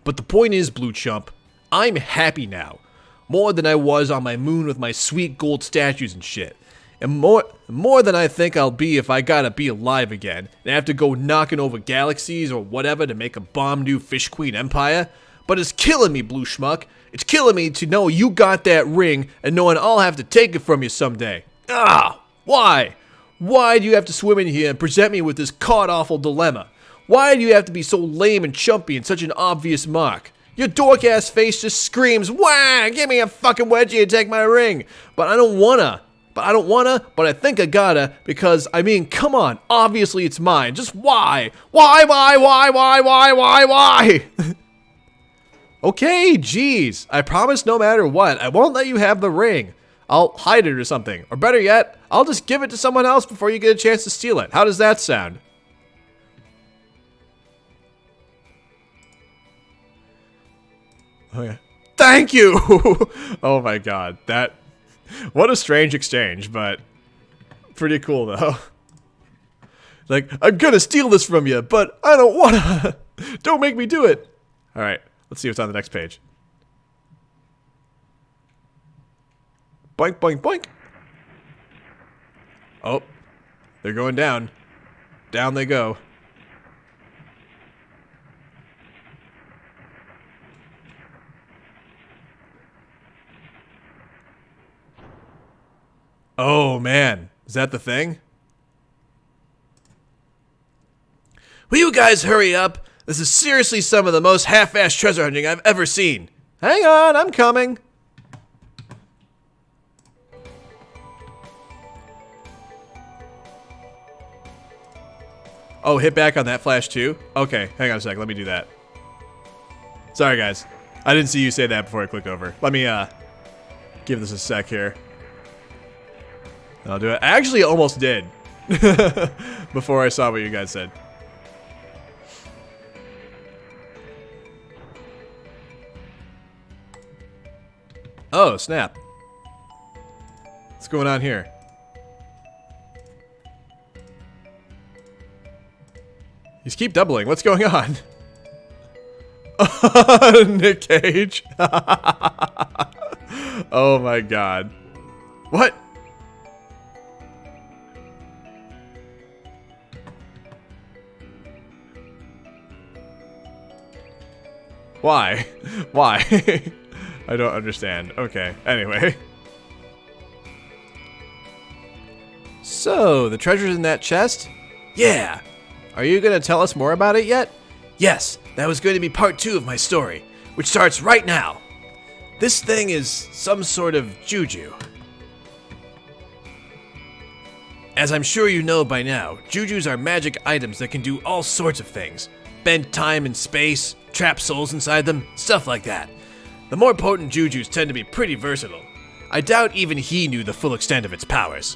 But the point is, Blue Chump, I'm happy now. More than I was on my moon with my sweet gold statues and shit. And more than I think I'll be if I gotta be alive again and have to go knocking over galaxies or whatever to make a bomb new Fish Queen empire. But it's killing me, Blue Schmuck. It's killing me to know you got that ring and knowing I'll have to take it from you someday. Ah, why? Why do you have to swim in here and present me with this cod-awful dilemma? Why do you have to be so lame and chumpy and such an obvious mark? Your dork-ass face just screams, wah, give me a fucking wedgie and take my ring. But I don't wanna, but I think I gotta, because, I mean, come on, obviously it's mine. Just why? Why? Okay, jeez. I promise no matter what, I won't let you have the ring. I'll hide it or something. Or better yet, I'll just give it to someone else before you get a chance to steal it. How does that sound? Okay. Thank you! Oh my god, that... What a strange exchange, but... Pretty cool, though. Like, I'm gonna steal this from you, but I don't wanna! Don't make me do it! Alright. Let's see what's on the next page. Boink, boink, boink. Oh. They're going down. Down they go. Oh, man. Is that the thing? Will you guys hurry up? This is seriously some of the most half-assed treasure hunting I've ever seen. Hang on, I'm coming. Oh, hit back on that flash too? Okay, hang on a sec, let me do that. Sorry guys, I didn't see you say that before I click over. Let me give this a sec here. I'll do it. I actually almost did. Before I saw what you guys said. Oh, snap. What's going on here? These keep doubling. What's going on? Nick Cage. Oh my god. What? Why? Why? I don't understand. Okay, anyway. So, the treasure's in that chest? Yeah! Are you gonna tell us more about it yet? Yes, that was going to be part 2 of my story, which starts right now. This thing is some sort of juju. As I'm sure you know by now, jujus are magic items that can do all sorts of things. Bend time and space, trap souls inside them, stuff like that. The more potent jujus tend to be pretty versatile. I doubt even he knew the full extent of its powers.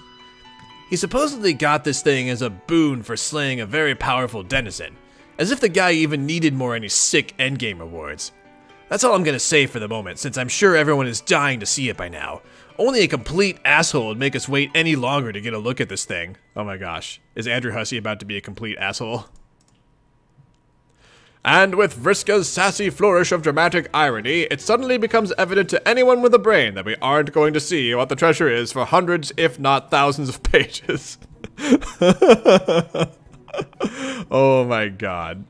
He supposedly got this thing as a boon for slaying a very powerful denizen, as if the guy even needed more any sick endgame rewards. That's all I'm gonna say for the moment, since I'm sure everyone is dying to see it by now. Only a complete asshole would make us wait any longer to get a look at this thing. Oh my gosh, is Andrew Hussey about to be a complete asshole? And with Vriska's sassy flourish of dramatic irony, it suddenly becomes evident to anyone with a brain that we aren't going to see what the treasure is for hundreds, if not thousands of pages. Oh my god.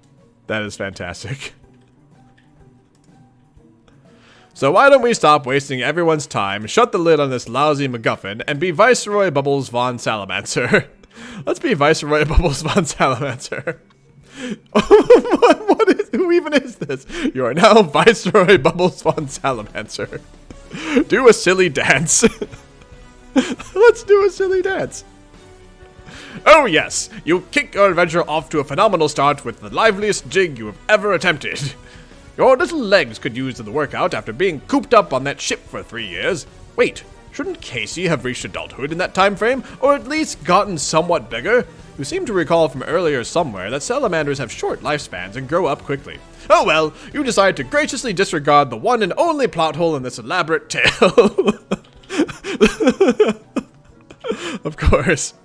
That is fantastic. So why don't we stop wasting everyone's time, shut the lid on this lousy MacGuffin, and be Viceroy Bubbles von Salamancer? Let's be Viceroy Bubbles Von Salamander. Who even is this? You are now Viceroy Bubbles Von Salamander. Do a silly dance. Let's do a silly dance. Oh yes, you kick your adventure off to a phenomenal start with the liveliest jig you have ever attempted. Your little legs could use the workout after being cooped up on that ship for 3 years. Wait, shouldn't Casey have reached adulthood in that time frame, or at least gotten somewhat bigger? You seem to recall from earlier somewhere that salamanders have short lifespans and grow up quickly. Oh well, you decide to graciously disregard the one and only plot hole in this elaborate tale. Of course.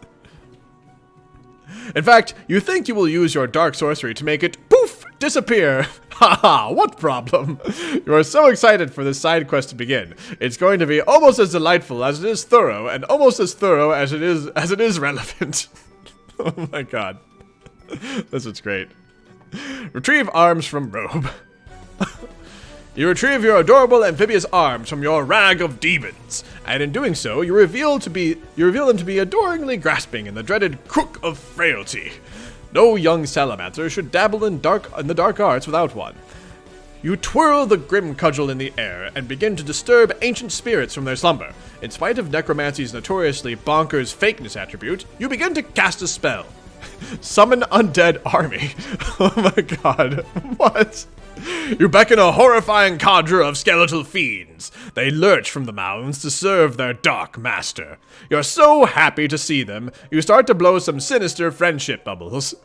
In fact, you think you will use your dark sorcery to make it, poof, disappear. Haha, what problem? You are so excited for this side quest to begin. It's going to be almost as delightful as it is thorough, and almost as thorough as it is relevant. Oh my god. This is great. Retrieve arms from robe. You retrieve your adorable amphibious arms from your rag of demons, and in doing so, you reveal them to be adoringly grasping in the dreaded crook of frailty. No young salamander should dabble in the dark arts without one. You twirl the grim cudgel in the air and begin to disturb ancient spirits from their slumber. In spite of necromancy's notoriously bonkers fakeness attribute, you begin to cast a spell. Summon undead army. Oh my god. What? You beckon a horrifying cadre of skeletal fiends. They lurch from the mounds to serve their dark master. You're so happy to see them, you start to blow some sinister friendship bubbles.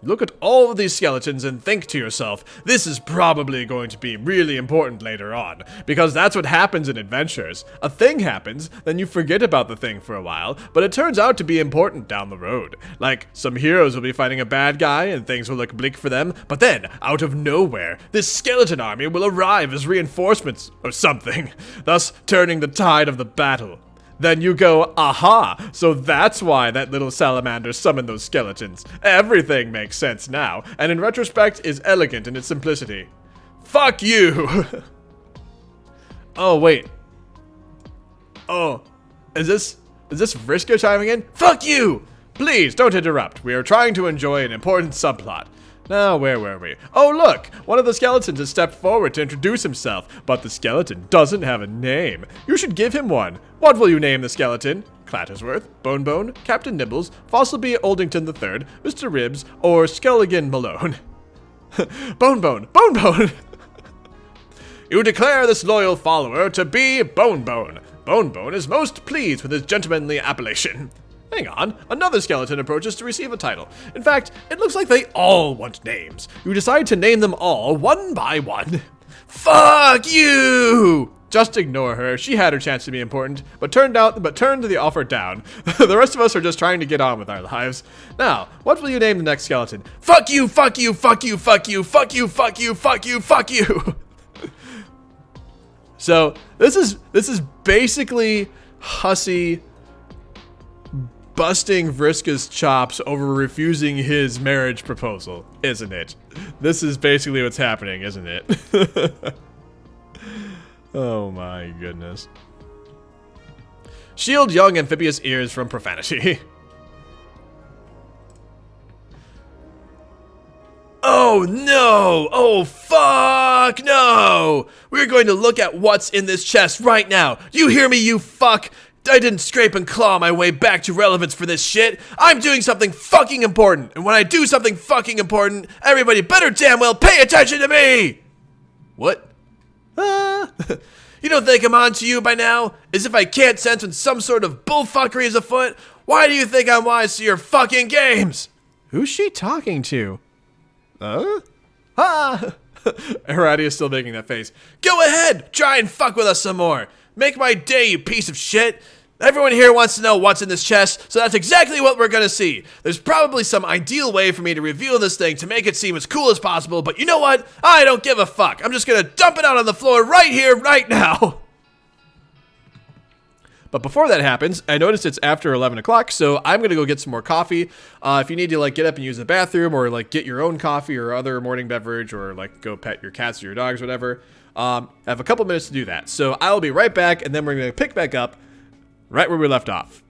Look at all of these skeletons and think to yourself, this is probably going to be really important later on, because that's what happens in adventures. A thing happens, then you forget about the thing for a while, but it turns out to be important down the road. Like, some heroes will be fighting a bad guy and things will look bleak for them, but then, out of nowhere, this skeleton army will arrive as reinforcements or something, thus turning the tide of the battle. Then you go, aha, so that's why that little salamander summoned those skeletons. Everything makes sense now, and in retrospect is elegant in its simplicity. Fuck you! Oh, wait. Oh, is this Vriska chiming in? Fuck you! Please, don't interrupt. We are trying to enjoy an important subplot. Now, where were we? Oh, look! One of the skeletons has stepped forward to introduce himself, but the skeleton doesn't have a name. You should give him one. What will you name the skeleton? Clattersworth, Bonebone, Captain Nibbles, Fossilby Oldington III, Mr. Ribs, or Skelligan Malone? Bonebone! You declare this loyal follower to be Bonebone. Bonebone is most pleased with his gentlemanly appellation. Hang on, another skeleton approaches to receive a title. In fact, it looks like they all want names. You decide to name them all one by one. Fuck you! Just ignore her. She had her chance to be important, but turned the offer down. The rest of us are just trying to get on with our lives. Now, what will you name the next skeleton? Fuck you, fuck you, fuck you, fuck you, fuck you, fuck you, fuck you, fuck you. So, this is basically Hussey busting Vriska's chops over refusing his marriage proposal, isn't it? This is basically what's happening, isn't it? Oh my goodness. Shield young amphibious ears from profanity. Oh no! Oh fuck no! We're going to look at what's in this chest right now. You hear me, you fuck? I didn't scrape and claw my way back to relevance for this shit. I'm doing something fucking important. And when I do something fucking important, everybody better damn well pay attention to me! What? You don't think I'm on to you by now? As if I can't sense when some sort of bullfuckery is afoot? Why do you think I'm wise to your fucking games? Who's she talking to? Aradia is still making that face. Go ahead! Try and fuck with us some more! Make my day, you piece of shit! Everyone here wants to know what's in this chest, so that's exactly what we're gonna see. There's probably some ideal way for me to reveal this thing to make it seem as cool as possible, but you know what? I don't give a fuck. I'm just gonna dump it out on the floor right here, right now. But before that happens, I noticed it's after 11 o'clock, so I'm gonna go get some more coffee. If you need to like get up and use the bathroom or like get your own coffee or other morning beverage or like go pet your cats or your dogs, whatever, I have a couple minutes to do that. So I'll be right back, and then we're gonna pick back up right where we left off.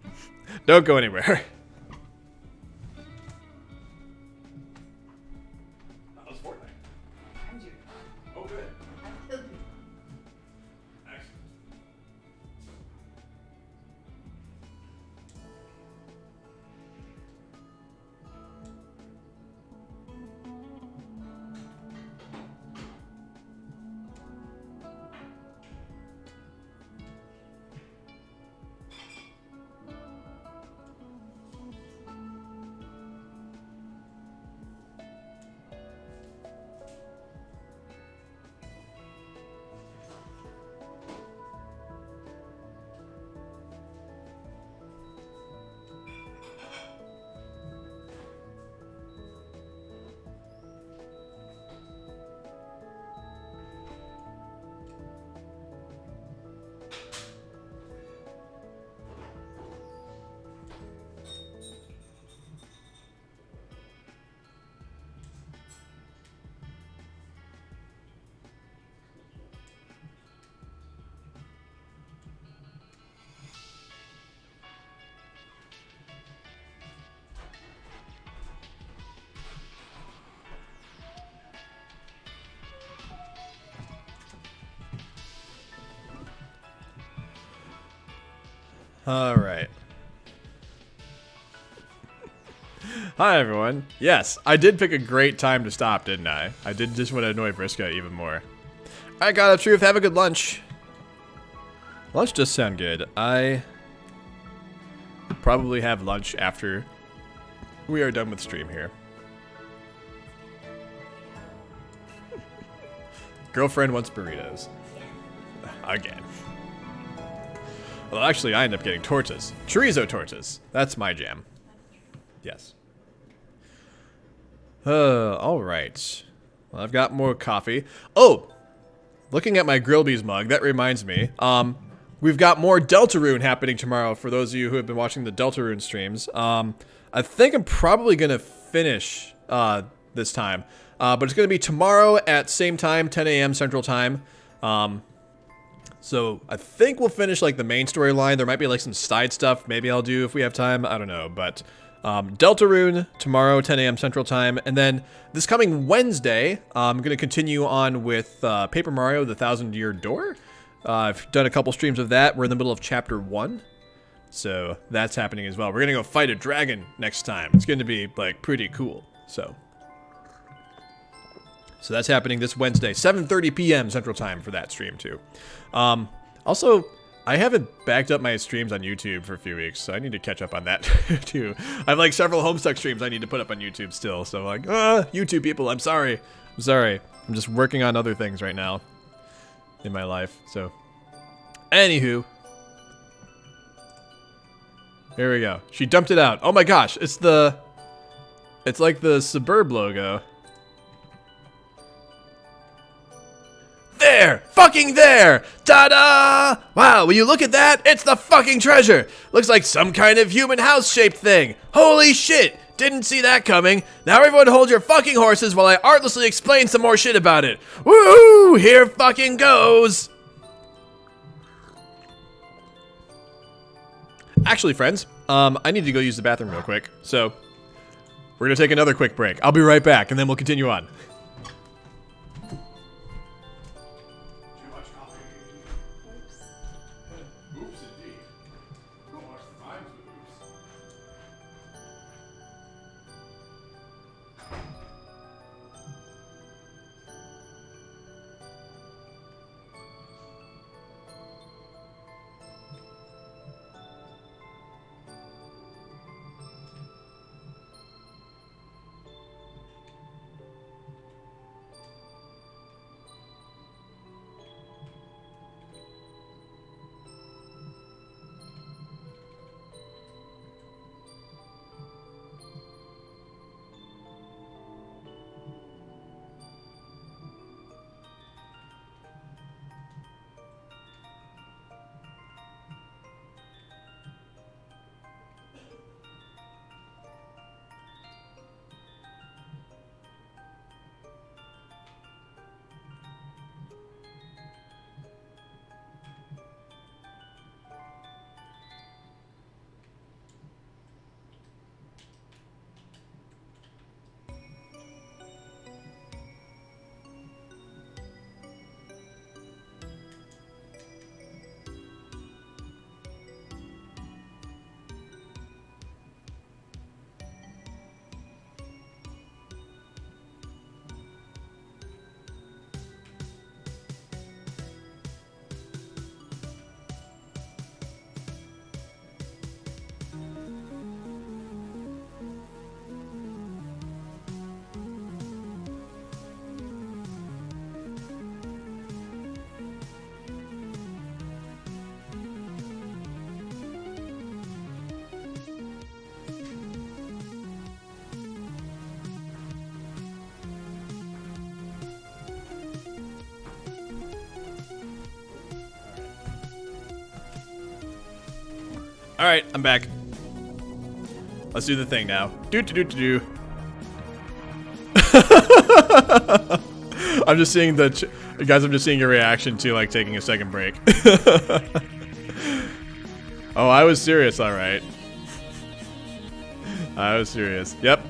Don't go anywhere. All right. Hi, everyone. Yes, I did pick a great time to stop, didn't I? I did just want to annoy Vriska even more. All right, God of Truth, have a good lunch. Lunch does sound good. I probably have lunch after we are done with stream here. Girlfriend wants burritos. Again. Well, actually, I end up getting tortas. Chorizo tortas. That's my jam. Yes. All right. Well, I've got more coffee. Oh, looking at my Grillby's mug, that reminds me. We've got more Deltarune happening tomorrow for those of you who have been watching the Deltarune streams. I think I'm probably going to finish this time. But it's going to be tomorrow at same time, 10 a.m. Central Time. So I think we'll finish like the main storyline. There might be like some side stuff maybe I'll do if we have time. I don't know. But Deltarune tomorrow, 10 a.m. Central Time. And then this coming Wednesday, I'm going to continue on with Paper Mario, the Thousand-Year Door. I've done a couple streams of that. We're in the middle of Chapter 1. So that's happening as well. We're going to go fight a dragon next time. It's going to be like pretty cool. So that's happening this Wednesday, 7:30 p.m. Central Time for that stream too. Also, I haven't backed up my streams on YouTube for a few weeks, so I need to catch up on that too. I have like several Homestuck streams I need to put up on YouTube still, so like, YouTube people, I'm sorry. I'm just working on other things right now in my life, so. Anywho. Here we go. She dumped it out. Oh my gosh, it's like the Suburb logo. There! Fucking there! Ta-da! Wow, will you look at that? It's the fucking treasure! Looks like some kind of human house-shaped thing. Holy shit! Didn't see that coming. Now everyone hold your fucking horses while I artlessly explain some more shit about it. Woohoo! Here fucking goes! Actually, friends, I need to go use the bathroom real quick, so we're gonna take another quick break. I'll be right back, and then we'll continue on. All right, I'm back. Let's do the thing now. Do. I'm just seeing guys. I'm just seeing your reaction to like taking a second break. Oh, I was serious. All right. I was serious. Yep.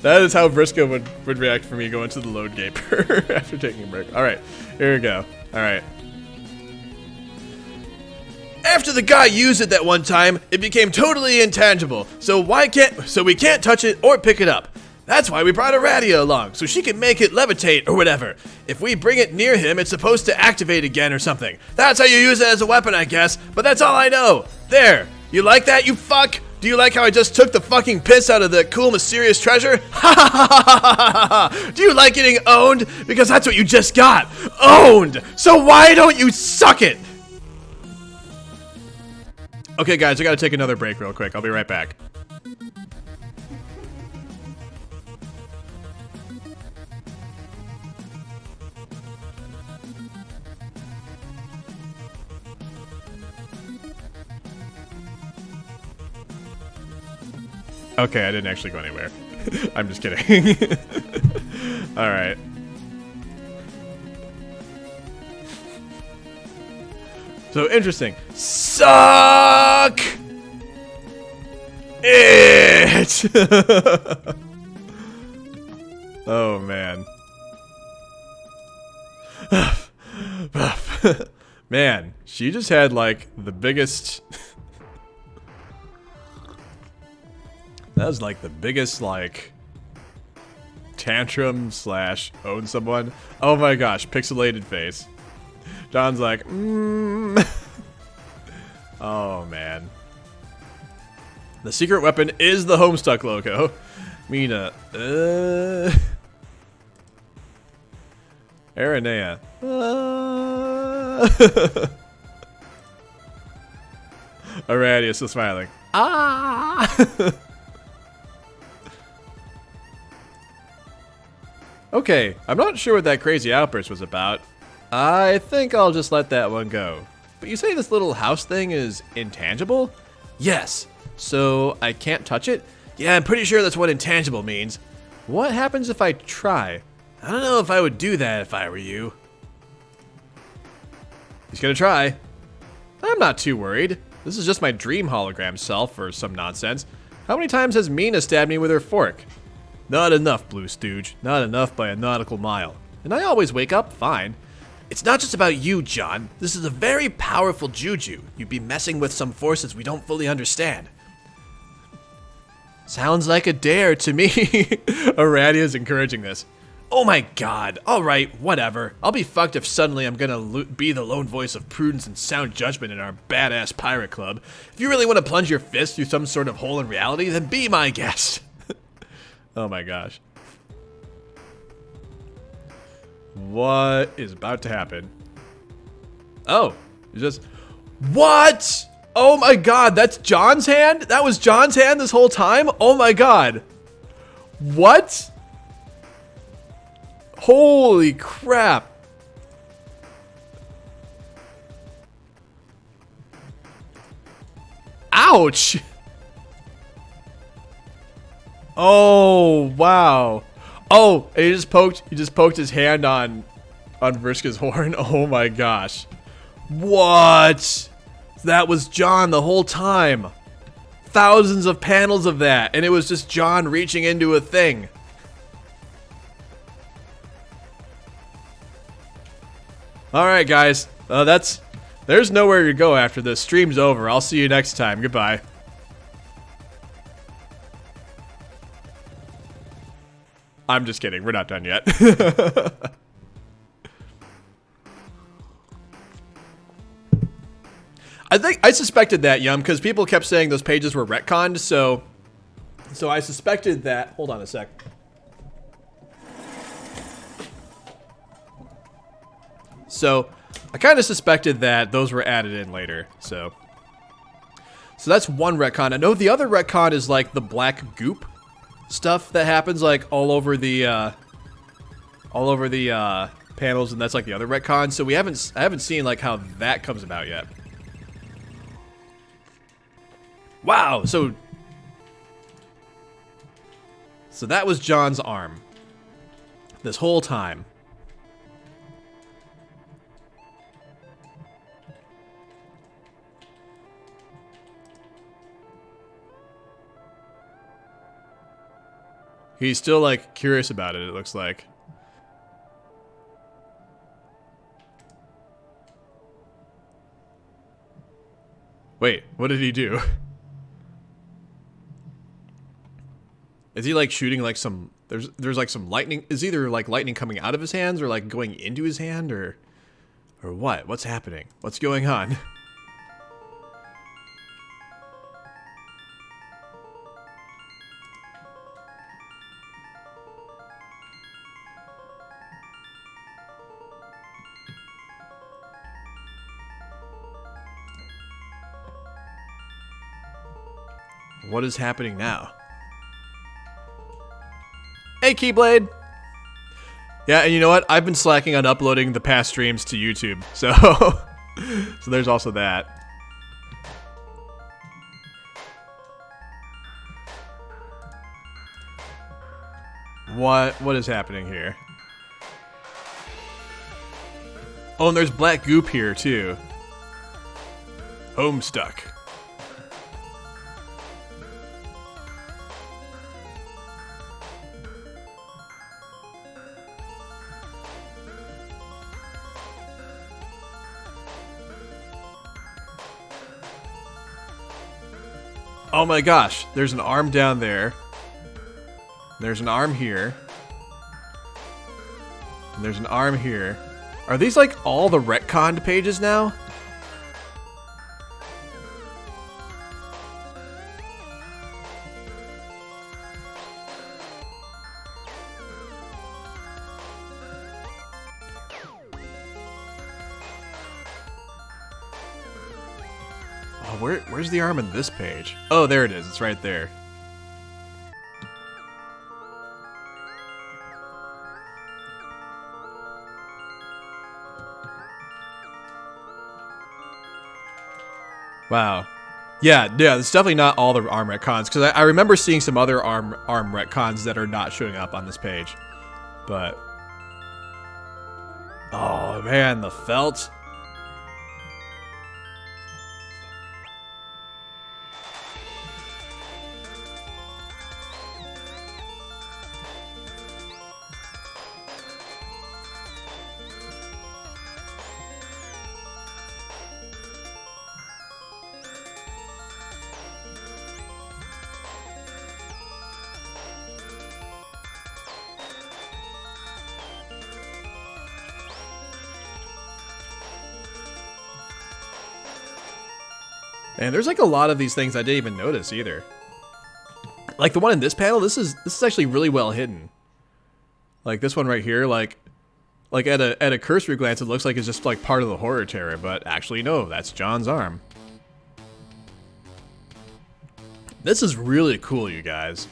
That is how Vriska would react for me going to the load gaper after taking a break. All right, here we go. All right. After the guy used it that one time, it became totally intangible. So we can't touch it or pick it up. That's why we brought Aradia along, so she can make it levitate or whatever. If we bring it near him, it's supposed to activate again or something. That's how you use it as a weapon, I guess, but that's all I know. There. You like that, you fuck? Do you like how I just took the fucking piss out of the cool, mysterious treasure? Ha ha ha ha ha ha! Do you like getting owned? Because that's what you just got. Owned! So why don't you suck it? Okay, guys, I gotta take another break real quick. I'll be right back. Okay, I didn't actually go anywhere. I'm just kidding. Alright. So, interesting. Suck it! Oh, man. Man, she just had, like, the biggest... That was like the biggest, like, tantrum slash own someone. Oh my gosh, pixelated face. John's like, Oh man. The secret weapon is the Homestuck logo. Meenah. Aradia. Aradia still smiling. Okay, I'm not sure what that crazy outburst was about. I think I'll just let that one go. But you say this little house thing is intangible? Yes. So I can't touch it? Yeah, I'm pretty sure that's what intangible means. What happens if I try? I don't know if I would do that if I were you. He's gonna try. I'm not too worried. This is just my dream hologram self or some nonsense. How many times has Meenah stabbed me with her fork? Not enough, Blue Stooge. Not enough by a nautical mile. And I always wake up fine. It's not just about you, John. This is a very powerful juju. You'd be messing with some forces we don't fully understand. Sounds like a dare to me. Aradia's encouraging this. Oh my god. Alright, whatever. I'll be fucked if suddenly I'm gonna be the lone voice of prudence and sound judgment in our badass pirate club. If you really want to plunge your fist through some sort of hole in reality, then be my guest. Oh my gosh. What is about to happen? Oh, it's just... What? Oh my god, that's John's hand? That was John's hand this whole time? Oh my god. What? Holy crap. Ouch. Oh, wow. Oh, and he just poked his hand on Vrishka's horn. Oh my gosh. What? That was John the whole time. Thousands of panels of that, and it was just John reaching into a thing. Alright guys, there's nowhere to go after this. Stream's over. I'll see you next time. Goodbye. I'm just kidding. We're not done yet. I suspected that, Yum, because people kept saying those pages were retconned, so I suspected that. Hold on a sec. So I kind of suspected that those were added in later. So that's one retcon. I know the other retcon is like the black goop stuff that happens like all over the panels, and that's like the other retcon. So I haven't seen like how that comes about yet. Wow, so that was John's arm this whole time. He's still like curious about it, it looks like. Wait, what did he do? Is he like shooting like some... There's like some lightning... Is either like lightning coming out of his hands or like going into his hand or what? What's happening? What's going on? What is happening now? Hey, Keyblade! Yeah, and you know what? I've been slacking on uploading the past streams to YouTube, so so there's also that. What is happening here? Oh, and there's black goop here too. Homestuck. Oh my gosh, there's an arm down there. There's an arm here. And there's an arm here. Are these like all the retconned pages now? Where's the arm in this page? Oh, there it is. It's right there. Wow. Yeah, it's definitely not all the arm retcons, because I remember seeing some other arm retcons that are not showing up on this page. But... oh, man, the felt... And there's like a lot of these things I didn't even notice either. Like the one in this panel, this is actually really well hidden. Like this one right here, like at a cursory glance, it looks like it's just like part of the horror terror, but actually no, that's John's arm. This is really cool, you guys.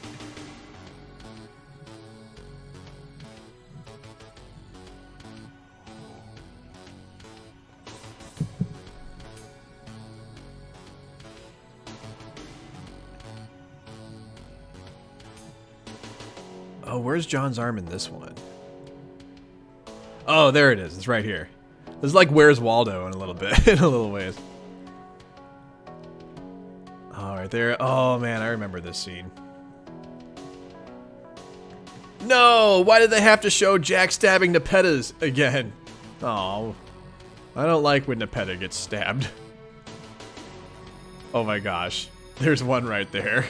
Oh, where's John's arm in this one? Oh, there it is. It's right here. This is like Where's Waldo in a little bit, in a little ways. Oh, right there. Oh, man, I remember this scene. No! Why did they have to show Jack stabbing Nepeta's again? Oh, I don't like when Nepeta gets stabbed. Oh my gosh. There's one right there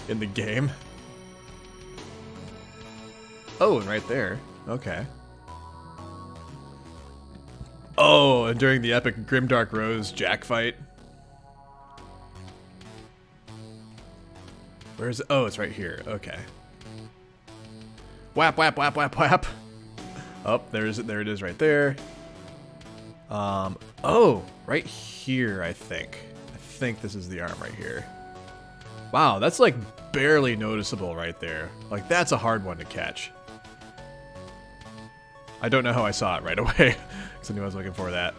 in the game. Oh, and right there. Okay. Oh, and during the epic Grimdark Rose Jack fight. Where is it? Oh, it's right here. Okay. Whap, whap, whap, whap, whap. Oh, there it is right there. Oh, right here, I think. I think this is the arm right here. Wow, that's like barely noticeable right there. Like, that's a hard one to catch. I don't know how I saw it right away, because I knew I was looking for that.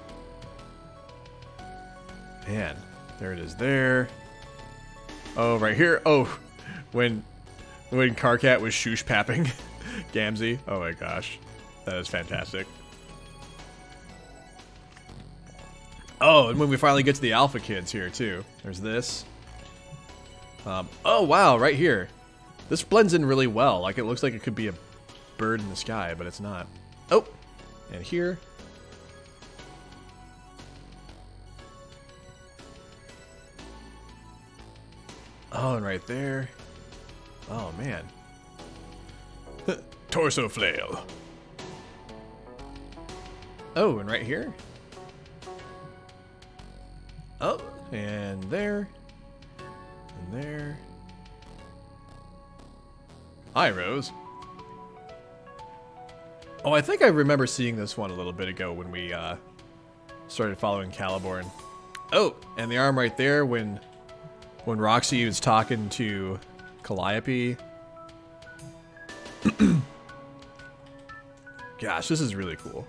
Man, there it is there. Oh, right here. Oh, when Karkat was shoosh papping Gamzee. Oh my gosh, that is fantastic. Oh, and when we finally get to the Alpha Kids here too. There's this. Oh wow, right here. This blends in really well. Like it looks like it could be a bird in the sky, but it's not. Oh, and here. Oh, and right there. Oh, man. Torso flail. Oh, and right here. Oh, and there. And there. Hi, Rose. Oh, I think I remember seeing this one a little bit ago when we started following Caliborn. Oh, and the arm right there when Roxy was talking to Calliope. Gosh, this is really cool.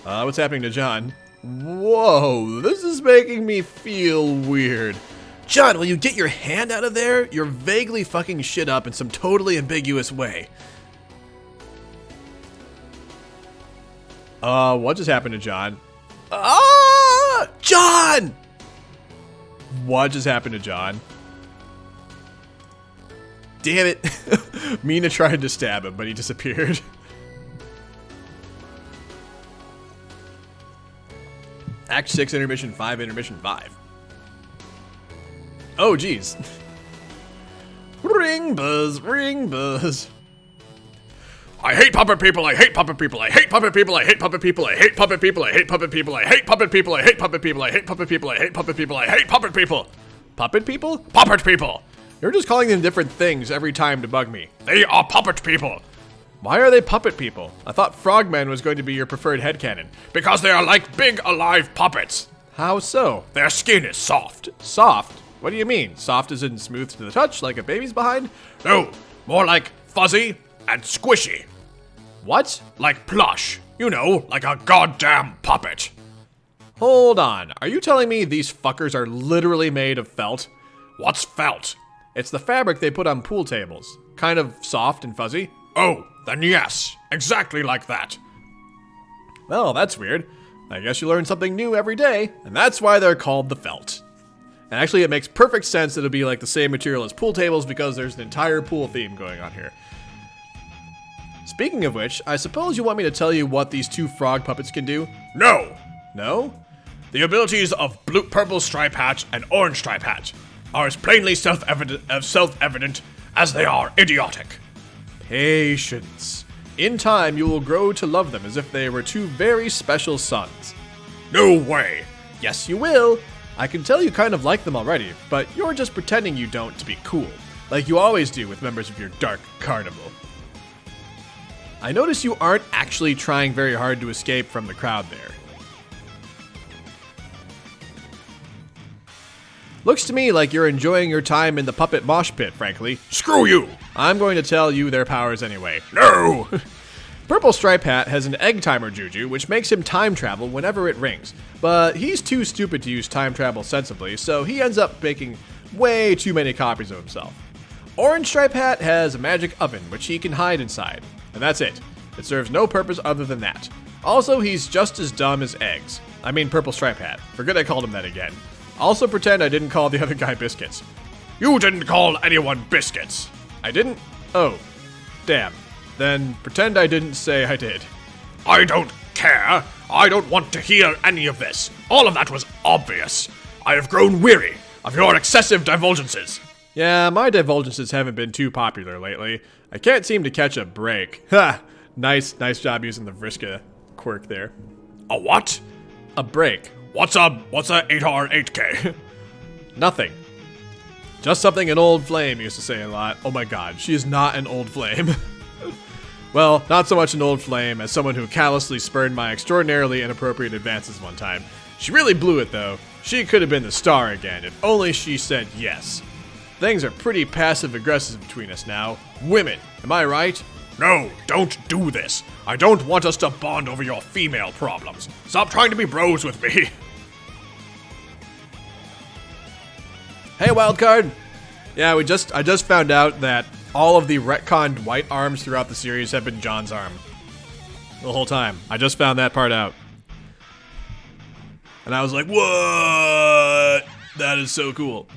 What's happening to John? Whoa, this is making me feel weird. John, will you get your hand out of there? You're vaguely fucking shit up in some totally ambiguous way. What just happened to John? Ah! John! What just happened to John? Damn it. Meenah tried to stab him, but he disappeared. Act 6, Intermission 5, Intermission 5. Oh, geez. Ring buzz, ring buzz. I hate puppet people, I hate puppet people, I hate puppet people, I hate puppet people, I hate puppet people, I hate puppet people, I hate puppet people, I hate puppet people, I hate puppet people, I hate puppet people, I hate puppet people. Puppet people? Puppet people! You're just calling them different things every time to bug me. They are puppet people! Why are they puppet people? I thought Frogman was going to be your preferred headcanon. Because they are like big, alive puppets. How so? Their skin is soft. Soft? What do you mean? Soft as in smooth to the touch, like a baby's behind? No, more like fuzzy and squishy. What? Like plush. You know, like a goddamn puppet. Hold on. Are you telling me these fuckers are literally made of felt? What's felt? It's the fabric they put on pool tables. Kind of soft and fuzzy. Oh, then yes. Exactly like that. Well, that's weird. I guess you learn something new every day, and that's why they're called the felt. And actually, it makes perfect sense that it'll be like the same material as pool tables because there's an entire pool theme going on here. Speaking of which, I suppose you want me to tell you what these two frog puppets can do? No. No? The abilities of purple stripe hat and orange stripe hat are as plainly self-evident as they are idiotic. Patience. In time, you will grow to love them as if they were two very special sons. No way. Yes, you will. I can tell you kind of like them already, but you're just pretending you don't to be cool, like you always do with members of your dark carnival. I notice you aren't actually trying very hard to escape from the crowd there. Looks to me like you're enjoying your time in the puppet mosh pit, frankly. Screw you. I'm going to tell you their powers anyway. No. Purple Stripe Hat has an egg timer juju, which makes him time travel whenever it rings. But he's too stupid to use time travel sensibly, so he ends up making way too many copies of himself. Orange Stripe Hat has a magic oven, which he can hide inside. And that's it. It serves no purpose other than that. Also, he's just as dumb as eggs. I mean Purple Stripe Hat. Forget I called him that again. Also pretend I didn't call the other guy biscuits. You didn't call anyone biscuits. I didn't? Oh. Damn. Then pretend I didn't say I did. I don't care. I don't want to hear any of this. All of that was obvious. I have grown weary of your excessive divulgences. Yeah, my divulgences haven't been too popular lately. I can't seem to catch a break. Ha! Nice job using the Vriska quirk there. A what? A break. What's a 8R8K? Nothing. Just something an old flame used to say a lot. Oh my god, she is not an old flame. Well, not so much an old flame as someone who callously spurned my extraordinarily inappropriate advances one time. She really blew it though. She could have been the star again if only she said yes. Things are pretty passive-aggressive between us now. Women, am I right? No, don't do this. I don't want us to bond over your female problems. Stop trying to be bros with me. Hey, Wildcard! Yeah, I just found out that all of the retconned white arms throughout the series have been John's arm. The whole time. I just found that part out. And I was like, what? That is so cool.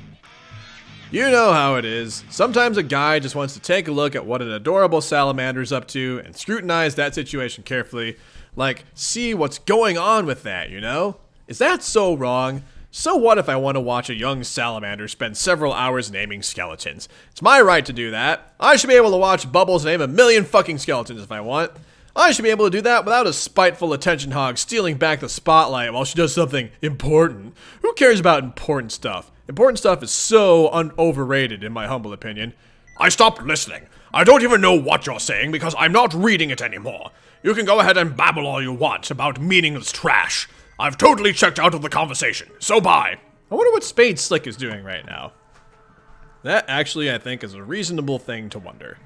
You know how it is. Sometimes a guy just wants to take a look at what an adorable salamander's up to and scrutinize that situation carefully. Like, see what's going on with that, you know? Is that so wrong? So what if I want to watch a young salamander spend several hours naming skeletons? It's my right to do that. I should be able to watch Bubbles name a million fucking skeletons if I want. I should be able to do that without a spiteful attention hog stealing back the spotlight while she does something important. Who cares about important stuff? Important stuff is so overrated in my humble opinion. I stopped listening. I don't even know what you're saying because I'm not reading it anymore. You can go ahead and babble all you want about meaningless trash. I've totally checked out of the conversation, so bye. I wonder what Spades Slick is doing right now. That actually, I think, is a reasonable thing to wonder.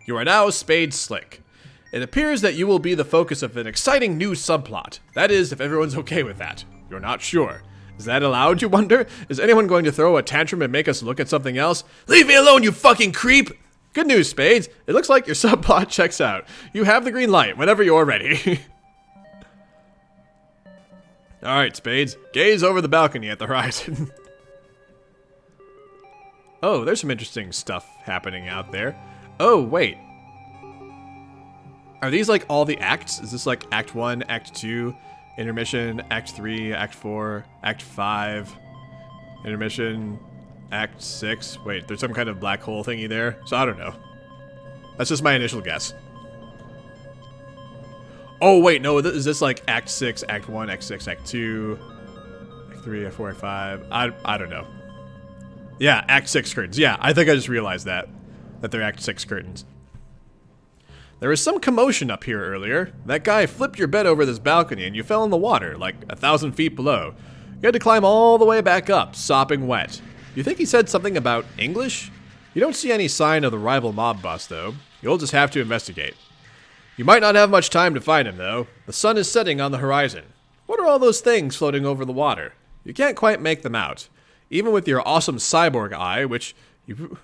You are now Spades Slick. It appears that you will be the focus of an exciting new subplot. That is, if everyone's okay with that. You're not sure. Is that allowed, you wonder? Is anyone going to throw a tantrum and make us look at something else? Leave me alone, you fucking creep! Good news, Spades. It looks like your subplot checks out. You have the green light whenever you're ready. Alright, Spades. Gaze over the balcony at the horizon. Oh, there's some interesting stuff happening out there. Oh, wait. Are these like all the acts? Is this like Act 1, Act 2, Intermission, Act 3, Act 4, Act 5, Intermission, Act 6? Wait, there's some kind of black hole thingy there? So I don't know. That's just my initial guess. Oh, wait, no, is this like Act 6, Act 1, Act 6, Act 2, Act 3, Act 4, Act 5? I don't know. Yeah, Act 6 curtains. Yeah, I think I just realized that they're Act 6 curtains. There was some commotion up here earlier. That guy flipped your bed over this balcony and you fell in the water, like 1,000 feet below. You had to climb all the way back up, sopping wet. You think he said something about English? You don't see any sign of the rival mob boss, though. You'll just have to investigate. You might not have much time to find him, though. The sun is setting on the horizon. What are all those things floating over the water? You can't quite make them out. Even with your awesome cyborg eye, which even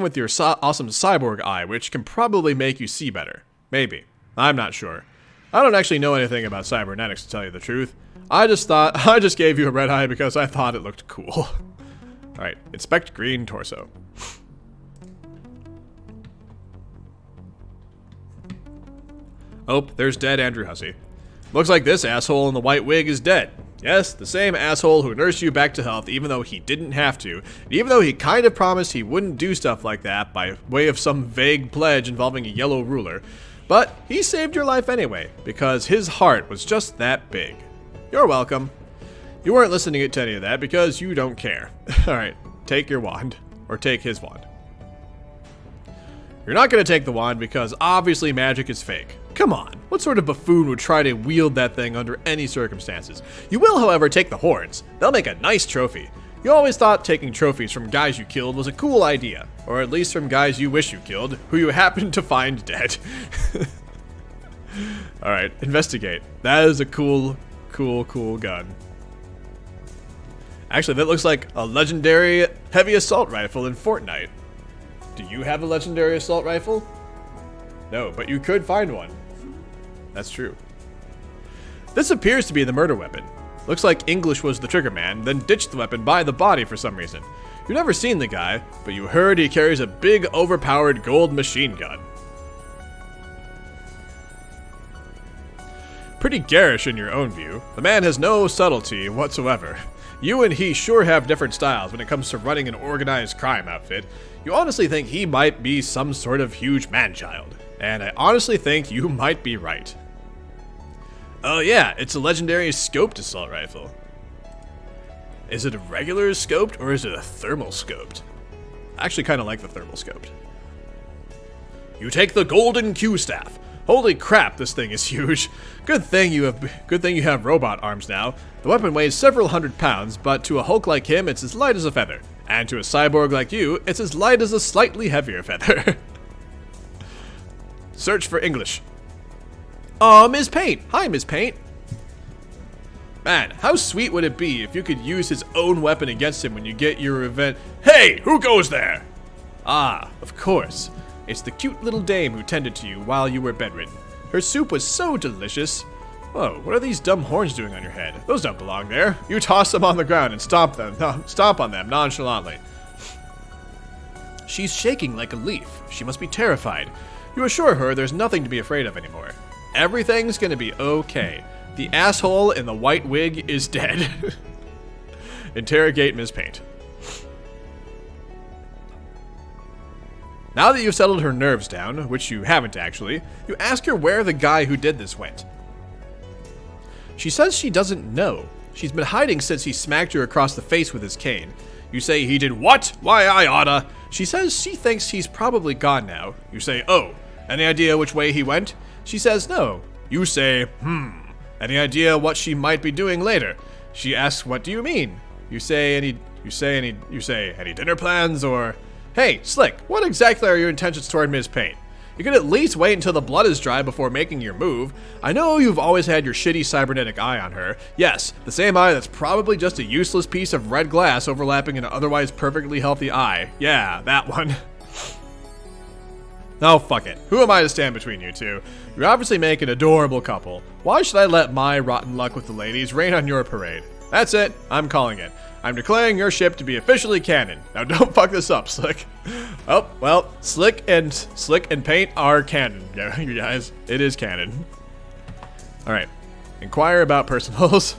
with your awesome cyborg eye, which can probably make you see better. Maybe. I'm not sure. I don't actually know anything about cybernetics, to tell you the truth. I just gave you a red eye because I thought it looked cool. Alright, inspect green torso. Oh, there's dead Andrew Hussey. Looks like this asshole in the white wig is dead. Yes, the same asshole who nursed you back to health even though he didn't have to, and even though he kind of promised he wouldn't do stuff like that by way of some vague pledge involving a yellow ruler. But he saved your life anyway, because his heart was just that big. You're welcome. You weren't listening to any of that because you don't care. Alright, take your wand. Or take his wand. You're not going to take the wand because obviously magic is fake. Come on, what sort of buffoon would try to wield that thing under any circumstances? You will, however, take the horns. They'll make a nice trophy. You always thought taking trophies from guys you killed was a cool idea. Or at least from guys you wish you killed, who you happen to find dead. Alright, investigate. That is a cool gun. Actually, that looks like a legendary heavy assault rifle in Fortnite. Do you have a legendary assault rifle? No, but you could find one. That's true. This appears to be the murder weapon. Looks like English was the trigger man, then ditched the weapon by the body for some reason. You've never seen the guy, but you heard he carries a big, overpowered gold machine gun. Pretty garish in your own view. The man has no subtlety whatsoever. You and he sure have different styles when it comes to running an organized crime outfit. You honestly think he might be some sort of huge man-child. And I honestly think you might be right. Oh yeah, it's a legendary scoped assault rifle. Is it a regular scoped or is it a thermal scoped? I actually kind of like the thermal scoped. You take the golden Q staff. Holy crap, this thing is huge. Good thing you have robot arms now. The weapon weighs several hundred pounds, but to a Hulk like him, it's as light as a feather. And to a cyborg like you, it's as light as a slightly heavier feather. Search for English. Ms. Paint. Hi, Ms. Paint. Man, how sweet would it be if you could use his own weapon against him when you get your revenge? Hey, who goes there? Ah, of course. It's the cute little dame who tended to you while you were bedridden. Her soup was so delicious. Whoa, what are these dumb horns doing on your head? Those don't belong there. You toss them on the ground and stomp on them nonchalantly. She's shaking like a leaf. She must be terrified. You assure her there's nothing to be afraid of anymore. Everything's gonna be okay. The asshole in the white wig is dead. Interrogate Ms. Paint. Now that you've settled her nerves down, which you haven't actually, you ask her where the guy who did this went. She says she doesn't know. She's been hiding since he smacked her across the face with his cane. You say, he did what? Why, I oughta. She says she thinks he's probably gone now. You say, oh, any idea which way he went? She says no. You say, any idea what she might be doing later? She asks, what do you mean? You say, any dinner plans, or... Hey, Slick, what exactly are your intentions toward Ms. Paint? You can at least wait until the blood is dry before making your move. I know you've always had your shitty cybernetic eye on her. Yes, the same eye that's probably just a useless piece of red glass overlapping an otherwise perfectly healthy eye. Yeah, that one. Oh, fuck it. Who am I to stand between you two? You obviously make an adorable couple. Why should I let my rotten luck with the ladies rain on your parade? That's it. I'm calling it. I'm declaring your ship to be officially canon. Now don't fuck this up, Slick. Oh, well, Slick and Paint are canon, you guys. It is canon. Alright. Inquire about personals.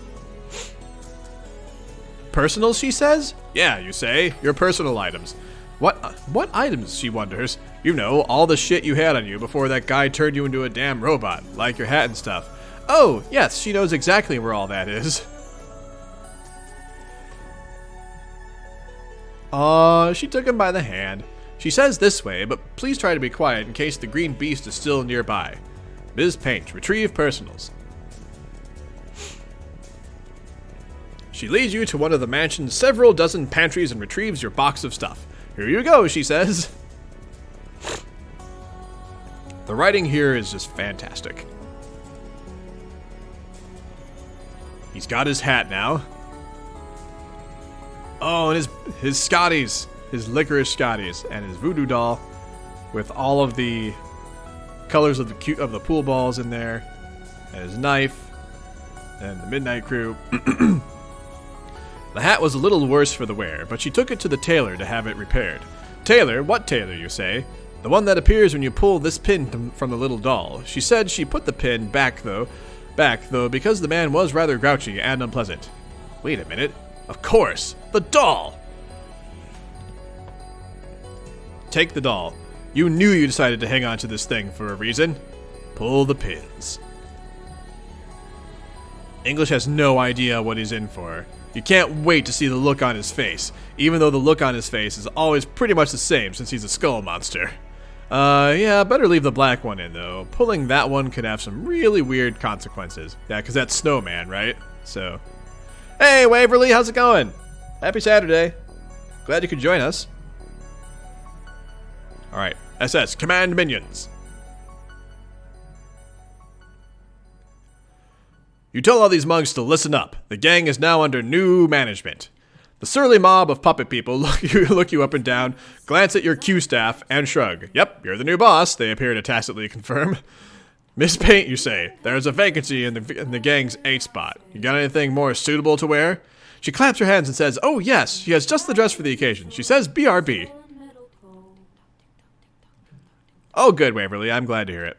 Personals, she says? Yeah, you say. Your personal items. What items, she wonders. You know, all the shit you had on you before that guy turned you into a damn robot, like your hat and stuff. Oh, yes, she knows exactly where all that is. She took him by the hand. She says this way, but please try to be quiet in case the green beast is still nearby. Ms. Paint, retrieve personals. She leads you to one of the mansion's several dozen pantries and retrieves your box of stuff. Here you go, she says. The writing here is just fantastic. He's got his hat now. Oh, and his Scotties, his licorice Scotties, and his voodoo doll with all of the colors of the pool balls in there, and his knife, and the Midnight Crew. The hat was a little worse for the wear, but she took it to the tailor to have it repaired. Tailor? What tailor, you say? The one that appears when you pull this pin from the little doll. She said she put the pin back though, because the man was rather grouchy and unpleasant. Wait a minute. Of course! The doll! Take the doll. You knew you decided to hang on to this thing for a reason. Pull the pins. English has no idea what he's in for. You can't wait to see the look on his face, even though the look on his face is always pretty much the same since he's a skull monster. Yeah, better leave the black one in, though. Pulling that one could have some really weird consequences. Yeah, because that's Snowman, right? So... Hey, Waverly, how's it going? Happy Saturday. Glad you could join us. Alright, SS, command minions. You tell all these monks to listen up. The gang is now under new management. The surly mob of puppet people look you up and down, glance at your Q staff, and shrug. Yep, you're the new boss, they appear to tacitly confirm. Miss Paint, you say. There's a vacancy in the gang's 8 spot. You got anything more suitable to wear? She claps her hands and says, oh yes, she has just the dress for the occasion. She says BRB. Oh good, Waverly, I'm glad to hear it.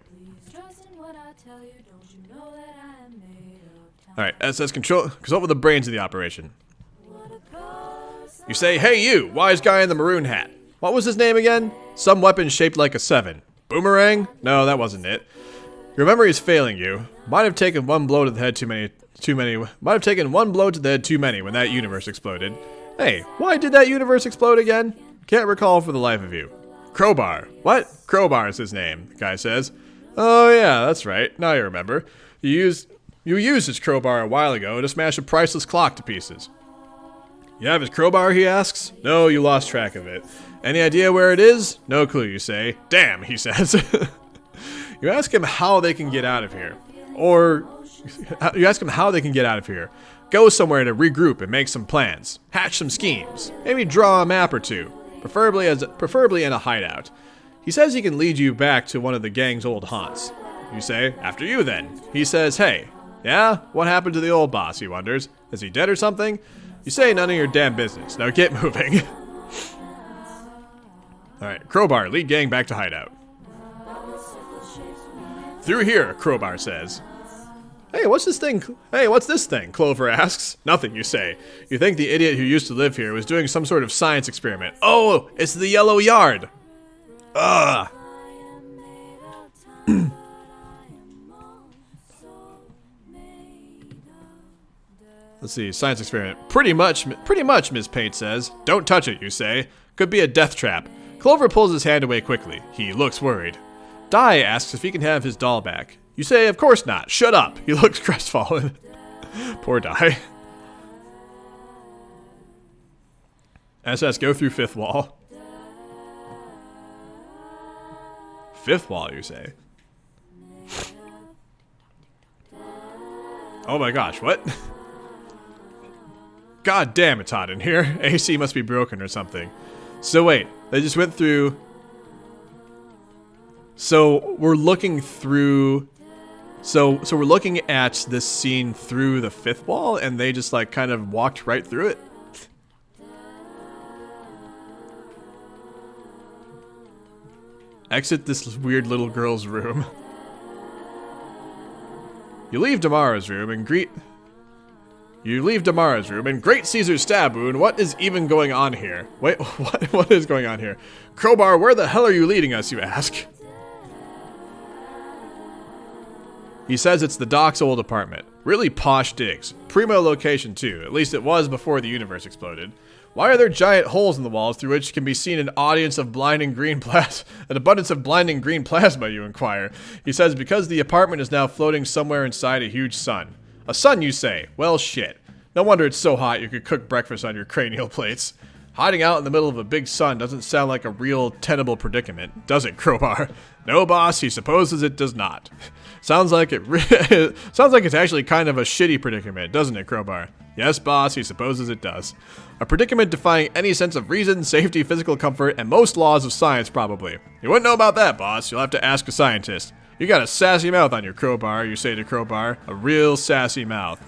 Alright, SS control with the brains of the operation. You say, hey you, wise guy in the maroon hat. What was his name again? Some weapon shaped like a 7. Boomerang? No, that wasn't it. Your memory is failing you. Might have taken one blow to the head too many. Might have taken one blow to the head too many when that universe exploded. Hey, why did that universe explode again? Can't recall for the life of you. Crowbar. What? Crowbar is his name, the guy says. Oh yeah, that's right. Now you remember. You used his crowbar a while ago to smash a priceless clock to pieces. You have his crowbar, he asks? No, you lost track of it. Any idea where it is? No clue, you say. Damn, he says. You ask him how they can get out of here. Or, you ask him how they can get out of here. Go somewhere to regroup and make some plans. Hatch some schemes. Maybe draw a map or two. Preferably in a hideout. He says he can lead you back to one of the gang's old haunts. You say, after you then. He says, hey, yeah? What happened to the old boss, he wonders. Is he dead or something? You say none of your damn business. Now get moving. Alright, Crowbar, lead gang back to hideout. Through here, Crowbar says. Hey, what's this thing? Hey, what's this thing? Clover asks. Nothing, you say. You think the idiot who used to live here was doing some sort of science experiment. Oh, it's the yellow yard. Ugh. Let's see, science experiment. Pretty much, Miss Pate says. Don't touch it, you say. Could be a death trap. Clover pulls his hand away quickly. He looks worried. Dai asks if he can have his doll back. You say, of course not. Shut up. He looks crestfallen. Poor Dai. SS, go through fifth wall. Fifth wall, you say? Oh my gosh, what? God damn, it's hot in here. AC must be broken or something. So wait, they just went through... So we're looking through... So we're looking at this scene through the fifth wall, and they just like kind of walked right through it? Exit this weird little girl's room. You leave Damara's room and greet Great Caesar's stab wound. What is even going on here? Wait, what is going on here? Crowbar, where the hell are you leading us, you ask? He says it's the Doc's old apartment. Really posh digs. Primo location too, at least it was before the universe exploded. Why are there giant holes in the walls through which can be seen an abundance of blinding green plasma, you inquire? He says because the apartment is now floating somewhere inside a huge sun. A sun, you say? Well, shit. No wonder it's so hot you could cook breakfast on your cranial plates. Hiding out in the middle of a big sun doesn't sound like a real tenable predicament, does it, Crowbar? No, boss, he supposes it does not. Sounds like it's actually kind of a shitty predicament, doesn't it, Crowbar? Yes, boss, he supposes it does. A predicament defying any sense of reason, safety, physical comfort, and most laws of science, probably. You wouldn't know about that, boss. You'll have to ask a scientist. You got a sassy mouth on your Crowbar, you say to Crowbar. A real sassy mouth.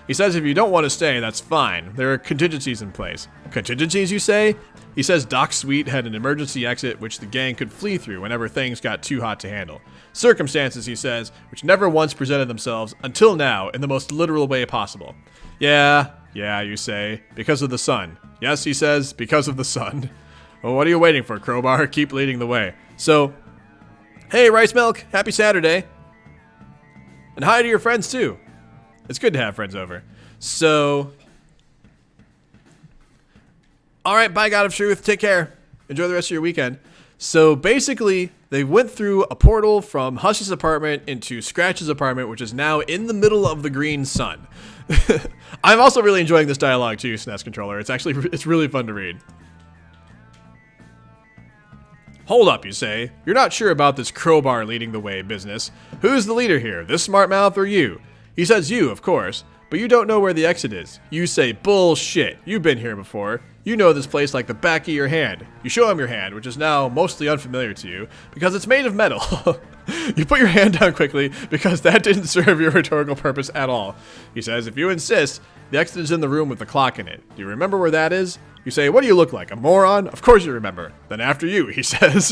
He says if you don't want to stay, that's fine. There are contingencies in place. Contingencies, you say? He says Doc's suite had an emergency exit which the gang could flee through whenever things got too hot to handle. Circumstances, he says, which never once presented themselves until now in the most literal way possible. Yeah, you say. Because of the sun. Yes, he says, because of the sun. Well, what are you waiting for, Crowbar? Keep leading the way. So, hey, Rice Milk, happy Saturday. And hi to your friends, too. It's good to have friends over. So, alright, bye, God of Truth. Take care. Enjoy the rest of your weekend. So, basically, they went through a portal from Hush's apartment into Scratch's apartment, which is now in the middle of the green sun. I'm also really enjoying this dialogue, too, SNES Controller. It's really fun to read. Hold up, you say. You're not sure about this Crowbar leading the way business. Who's the leader here, this smart mouth or you? He says you, of course, but you don't know where the exit is. You say, bullshit, you've been here before. You know this place like the back of your hand. You show him your hand, which is now mostly unfamiliar to you, because it's made of metal. You put your hand down quickly, because that didn't serve your rhetorical purpose at all. He says, if you insist, the exit is in the room with the clock in it. Do you remember where that is? You say, what do you look like, a moron? Of course you remember. Then after you, he says.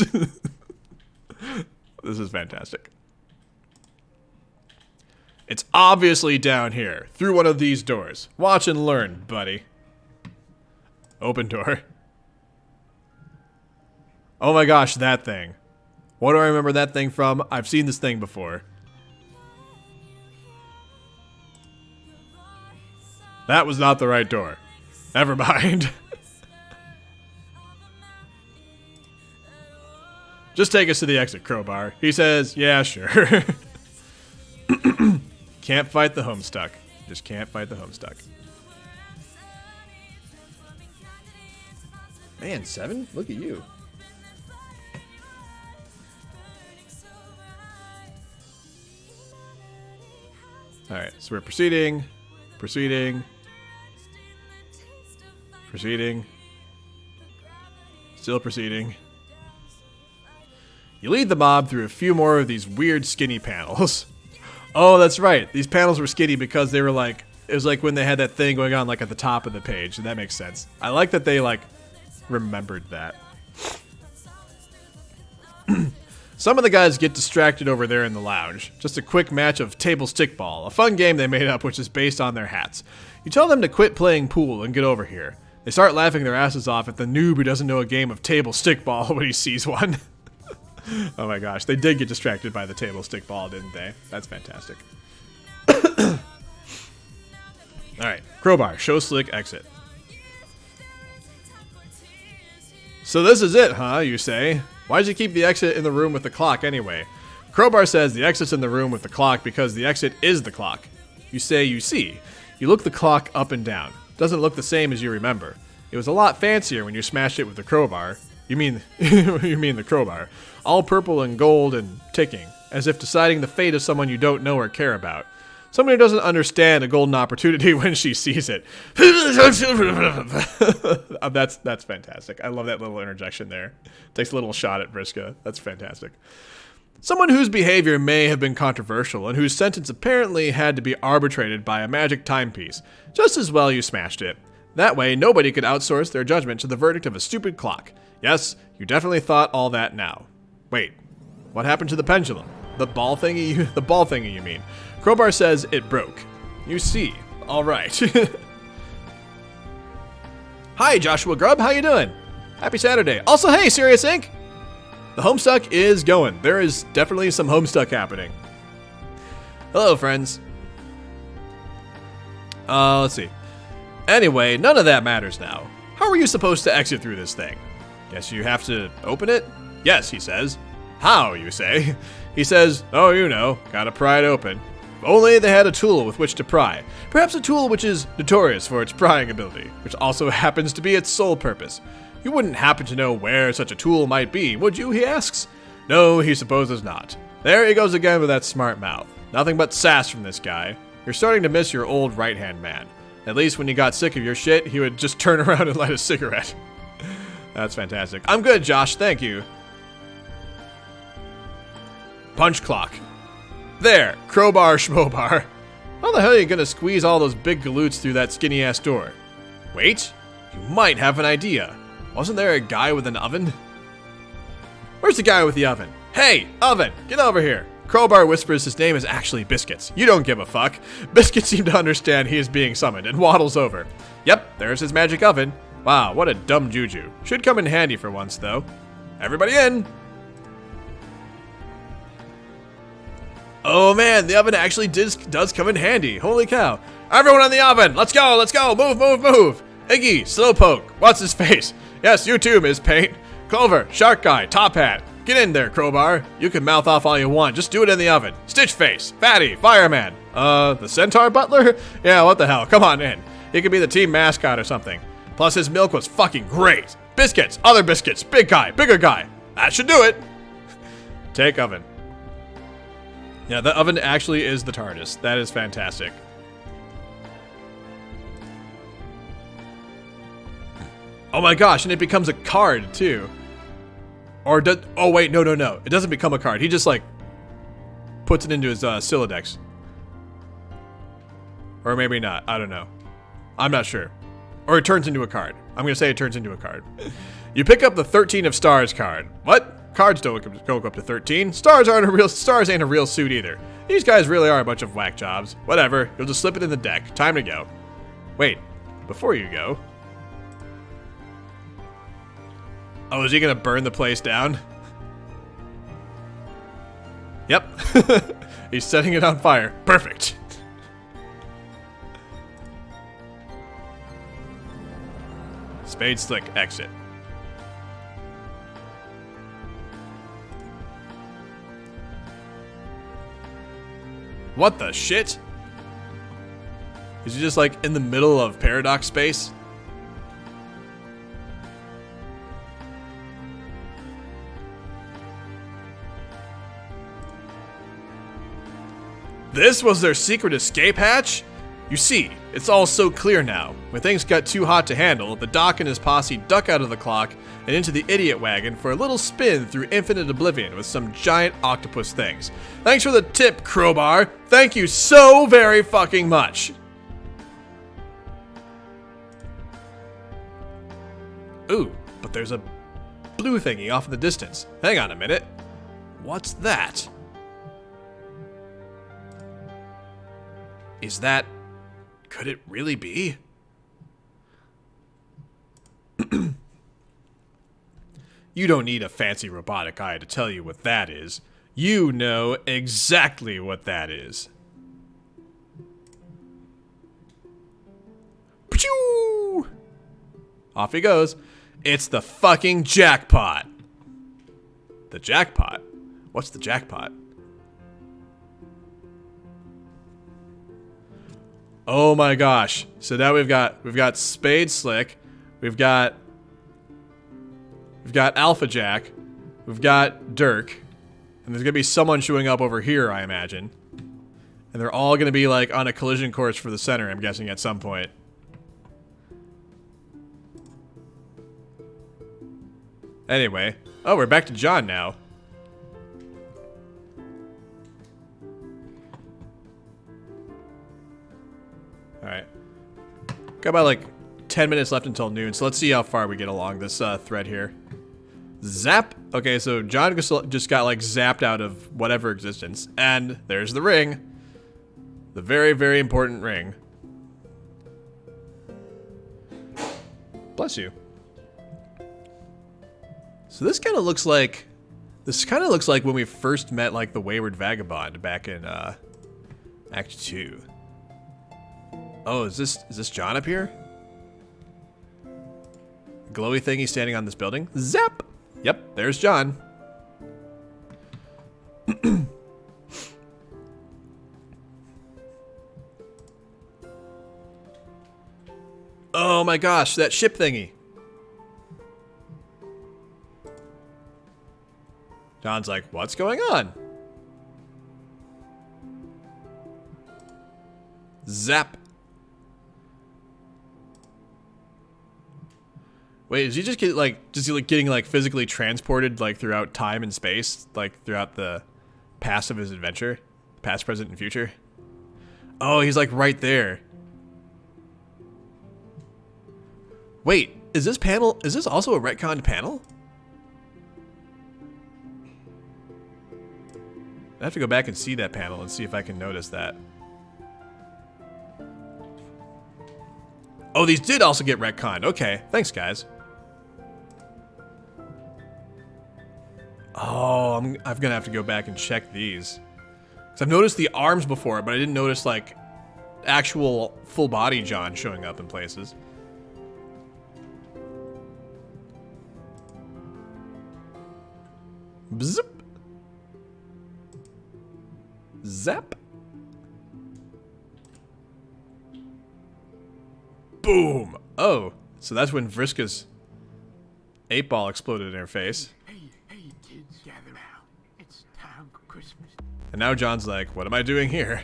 This is fantastic. It's obviously down here, through one of these doors. Watch and learn, buddy. Open door. Oh my gosh, that thing. What do I remember that thing from? I've seen this thing before. That was not the right door. Never mind. Just take us to the exit, Crowbar. He says, yeah, sure. Can't fight the Homestuck. Just can't fight the Homestuck. Man, 7? Look at you. Alright, so we're proceeding. Proceeding. Still proceeding. You lead the mob through a few more of these weird skinny panels. Oh, that's right. These panels were skinny because they were like, it was like when they had that thing going on like at the top of the page, and that makes sense. I like that they like remembered that. Some of the guys get distracted over there in the lounge. Just a quick match of table stickball, a fun game they made up which is based on their hats. You tell them to quit playing pool and get over here. They start laughing their asses off at the noob who doesn't know a game of table stickball when he sees one. Oh my gosh, they did get distracted by the table stickball, didn't they? That's fantastic. Alright, crowbar, show slick, exit. So this is it, huh, you say? Why'd you keep the exit in the room with the clock anyway? Crowbar says the exit's in the room with the clock because the exit is the clock. You say you see. You look the clock up and down. Doesn't look the same as you remember. It was a lot fancier when you smashed it with the crowbar. You mean the crowbar. All purple and gold and ticking, as if deciding the fate of someone you don't know or care about. Someone who doesn't understand a golden opportunity when she sees it. That's fantastic. I love that little interjection there. Takes a little shot at Vriska. That's fantastic. Someone whose behavior may have been controversial and whose sentence apparently had to be arbitrated by a magic timepiece. Just as well you smashed it. That way, nobody could outsource their judgment to the verdict of a stupid clock. Yes, you definitely thought all that now. Wait, what happened to the pendulum? The ball thingy you mean. Crowbar says it broke. You see. All right. Hi, Joshua Grubb. How you doing? Happy Saturday. Also, hey, Serious Inc. The Homestuck is going. There is definitely some Homestuck happening. Hello, friends. Let's see. Anyway, none of that matters now. How are you supposed to exit through this thing? Guess you have to open it? Yes, he says. How, you say? He says, oh, you know, gotta pry it open. If only they had a tool with which to pry. Perhaps a tool which is notorious for its prying ability, which also happens to be its sole purpose. You wouldn't happen to know where such a tool might be, would you, he asks? No, he supposes not. There he goes again with that smart mouth. Nothing but sass from this guy. You're starting to miss your old right-hand man. At least when he got sick of your shit, he would just turn around and light a cigarette. That's fantastic. I'm good, Josh, thank you. Punch clock. There, crowbar schmobar. How the hell are you gonna squeeze all those big galoots through that skinny-ass door? Wait, you might have an idea. Wasn't there a guy with an oven? Where's the guy with the oven? Hey, oven, get over here. Crowbar whispers his name is actually Biscuits. You don't give a fuck. Biscuits seems to understand he is being summoned and waddles over. Yep, there's his magic oven. Wow, what a dumb juju. Should come in handy for once, though. Everybody in! Oh man, the oven actually does come in handy. Holy cow. Everyone in the oven! Let's go, let's go! Move, move, move! Iggy, Slowpoke, what's his face? Yes, you too, Ms. Paint. Clover, Shark Guy, Top Hat. Get in there, Crowbar. You can mouth off all you want, just do it in the oven. Stitchface, Fatty, Fireman. The Centaur Butler? Yeah, what the hell, come on in. He could be the team mascot or something. Plus his milk was fucking great. Biscuits, other biscuits, big guy, bigger guy. That should do it. Take oven. Yeah, the oven actually is the TARDIS. That is fantastic. Oh my gosh, and it becomes a card too. Or does, oh wait, no. It doesn't become a card. He just like puts it into his Silodex. Or maybe not, I don't know. I'm not sure. Or it turns into a card. I'm gonna say it turns into a card. You pick up the 13 of Stars card. What? Cards don't go up to 13. Stars ain't a real suit either. These guys really are a bunch of whack jobs. Whatever, you'll just slip it in the deck. Time to go. Wait, before you go. Oh, is he gonna burn the place down? Yep. He's setting it on fire. Perfect. Spades Slick, exit. What the shit? Is he just like in the middle of paradox space? This was their secret escape hatch? You see, it's all so clear now. When things got too hot to handle, the Doc and his posse duck out of the clock and into the idiot wagon for a little spin through infinite oblivion with some giant octopus things. Thanks for the tip, Crowbar. Thank you so very fucking much. Ooh, but there's a blue thingy off in the distance. Hang on a minute. What's that? Is that... Could it really be? You don't need a fancy robotic eye to tell you what that is. You know exactly what that is. Pachoo! Off he goes. It's the fucking jackpot. The jackpot? What's the jackpot? Oh my gosh. So now we've got Spades Slick. We've got Alpha Jack. We've got Dirk. And there's gonna be someone showing up over here, I imagine. And they're all gonna be like on a collision course for the center, I'm guessing, at some point. Anyway. Oh, we're back to John now. Alright. Got about like 10 minutes left until noon, so let's see how far we get along this thread here. Zap! Okay, so John just got like zapped out of whatever existence. And there's the ring. The very, very important ring. Bless you. So this kind of looks like... This kind of looks like when we first met like the Wayward Vagabond back in Act 2. Oh, is this John up here? Glowy thingy standing on this building? Zap! Yep, there's John. Oh my gosh, that ship thingy. John's like, what's going on? Zap. Wait, is he just getting like physically transported like throughout time and space, like throughout the past of his adventure, past, present, and future? Oh, he's like right there. Wait, is this also a retconned panel? I have to go back and see that panel and see if I can notice that. Oh, these did also get retconned. Okay, thanks guys. Oh, I'm gonna have to go back and check these. Cause I've noticed the arms before, but I didn't notice like actual full body John showing up in places. Bzip. Zap. Boom. Oh, so that's when Vriska's 8-ball exploded in her face. Hey, kids, gather round. It's time for Christmas. And now John's like, what am I doing here?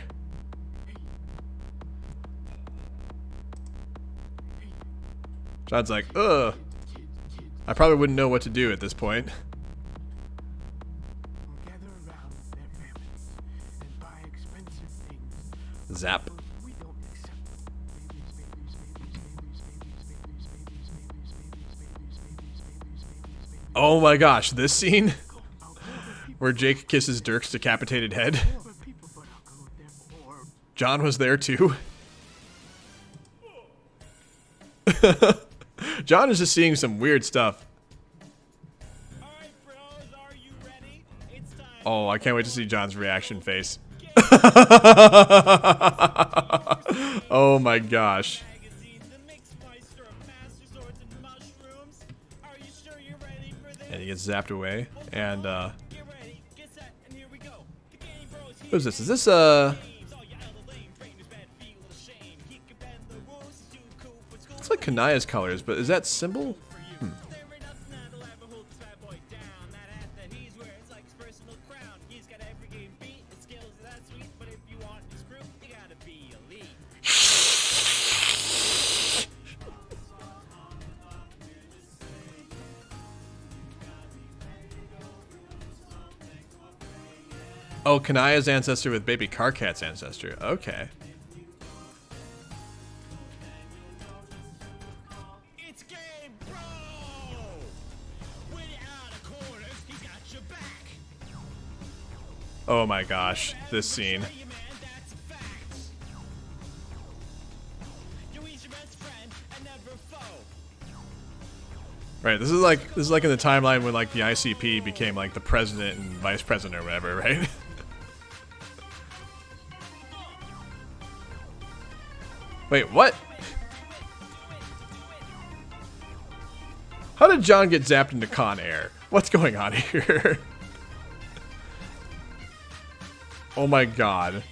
John's like, ugh. I probably wouldn't know what to do at this point. Gather around their families and buy expensive things. Zap. We don't accept Oh my gosh, this scene where Jake kisses Dirk's decapitated head. John was there too. John is just seeing some weird stuff. Oh, I can't wait to see John's reaction face. Oh my gosh. And he gets zapped away. And what is this? Is this it's like Kanaya's colors, but is that symbol? Oh, Kanaya's ancestor with baby Karkat's ancestor. Okay. It's game, bro! When you're out of corners, he got your back. Oh my gosh, this scene. Right, this is like in the timeline when like the ICP became like the president and vice president or whatever, right? Wait, what? How did John get zapped into Con Air? What's going on here? Oh my god.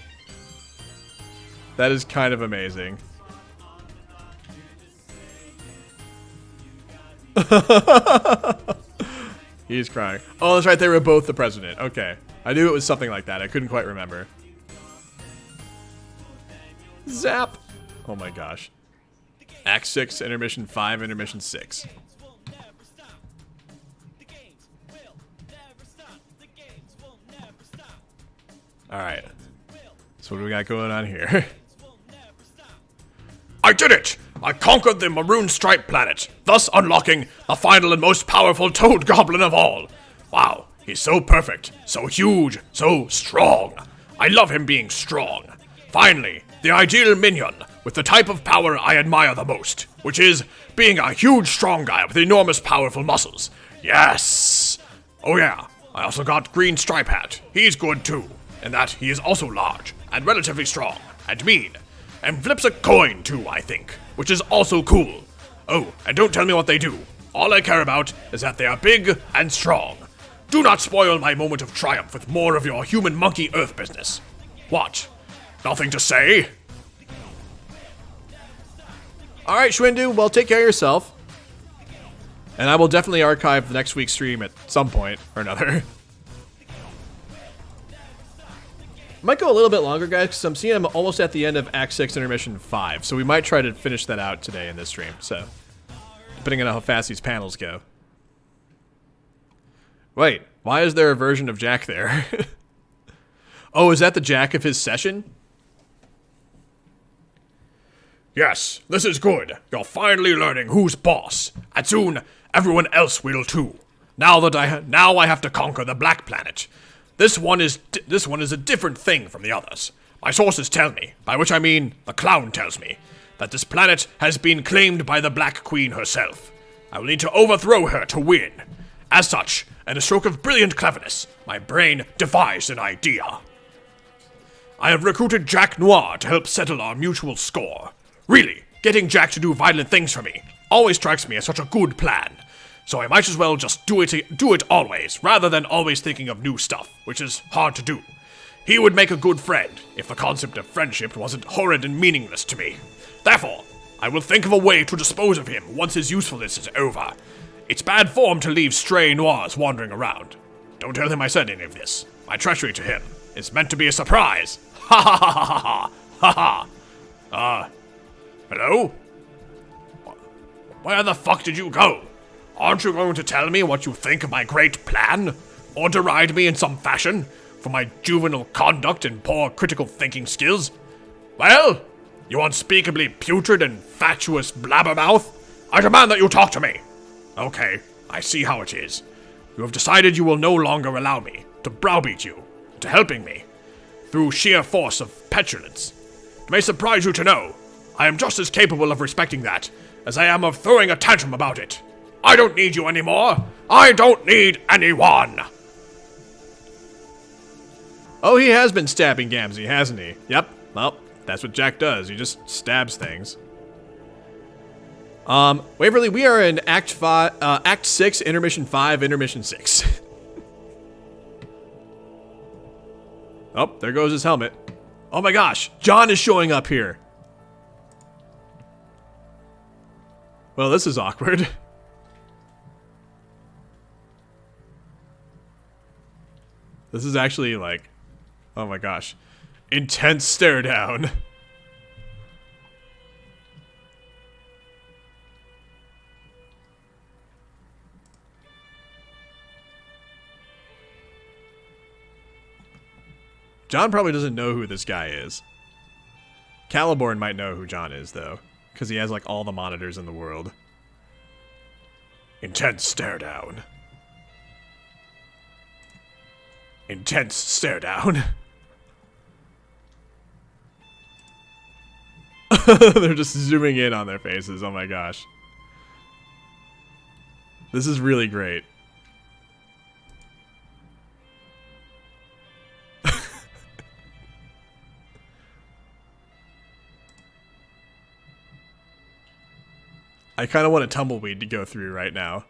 That is kind of amazing. He's crying. Oh, that's right, they were both the president. Okay. I knew it was something like that. I couldn't quite remember. Zap! Oh my gosh. Act 6, Intermission 5, Intermission 6. Alright. So what do we got going on here? I did it! I conquered the Maroon Stripe planet, thus unlocking the final and most powerful Toad Goblin of all. Wow, he's so perfect, so huge, so strong. I love him being strong. Finally, the ideal minion with the type of power I admire the most, which is being a huge strong guy with enormous powerful muscles. Yes! Oh yeah, I also got Green Stripe Hat. He's good too, in that he is also large and relatively strong and mean. And flips a coin too, I think, which is also cool. Oh, and don't tell me what they do. All I care about is that they are big and strong. Do not spoil my moment of triumph with more of your human monkey earth business. What? Nothing to say? Alright, Schwindu, well, take care of yourself. And I will definitely archive the next week's stream at some point or another. Might go a little bit longer, guys, because I'm seeing I'm almost at the end of Act 6, Intermission 5. So we might try to finish that out today in this stream. So, depending on how fast these panels go. Wait, why is there a version of Jack there? Oh, is that the Jack of his session? Yes, this is good. You're finally learning who's boss, and soon everyone else will too. Now I have to conquer the Black Planet. This one is a different thing from the others. My sources tell me, by which I mean the clown tells me, that this planet has been claimed by the Black Queen herself. I will need to overthrow her to win. As such, in a stroke of brilliant cleverness, my brain devised an idea. I have recruited Jack Noir to help settle our mutual score. Really, getting Jack to do violent things for me always strikes me as such a good plan. So I might as well just do it always, rather than always thinking of new stuff, which is hard to do. He would make a good friend, if the concept of friendship wasn't horrid and meaningless to me. Therefore, I will think of a way to dispose of him once his usefulness is over. It's bad form to leave stray noirs wandering around. Don't tell him I said any of this. My treachery to him is meant to be a surprise. Ha ha ha ha ha ha ha. Hello? Where the fuck did you go? Aren't you going to tell me what you think of my great plan? Or deride me in some fashion for my juvenile conduct and poor critical thinking skills? Well, you unspeakably putrid and fatuous blabbermouth, I demand that you talk to me. Okay, I see how it is. You have decided you will no longer allow me to browbeat you into helping me through sheer force of petulance. It may surprise you to know I am just as capable of respecting that as I am of throwing a tantrum about it. I don't need you anymore. I don't need anyone. Oh, he has been stabbing Gamzee, hasn't he? Yep. Well, that's what Jack does. He just stabs things. Waverly, we are in Act 6, Intermission 5, Intermission 6. Oh, there goes his helmet. Oh my gosh, John is showing up here. Well, this is awkward. This is actually like, oh my gosh, intense stare down. John probably doesn't know who this guy is. Caliborn might know who John is, though, because he has like all the monitors in the world. Intense stare down. intense stare down. They're just zooming in on their faces. Oh my gosh. This is really great. I kind of want a tumbleweed to go through right now.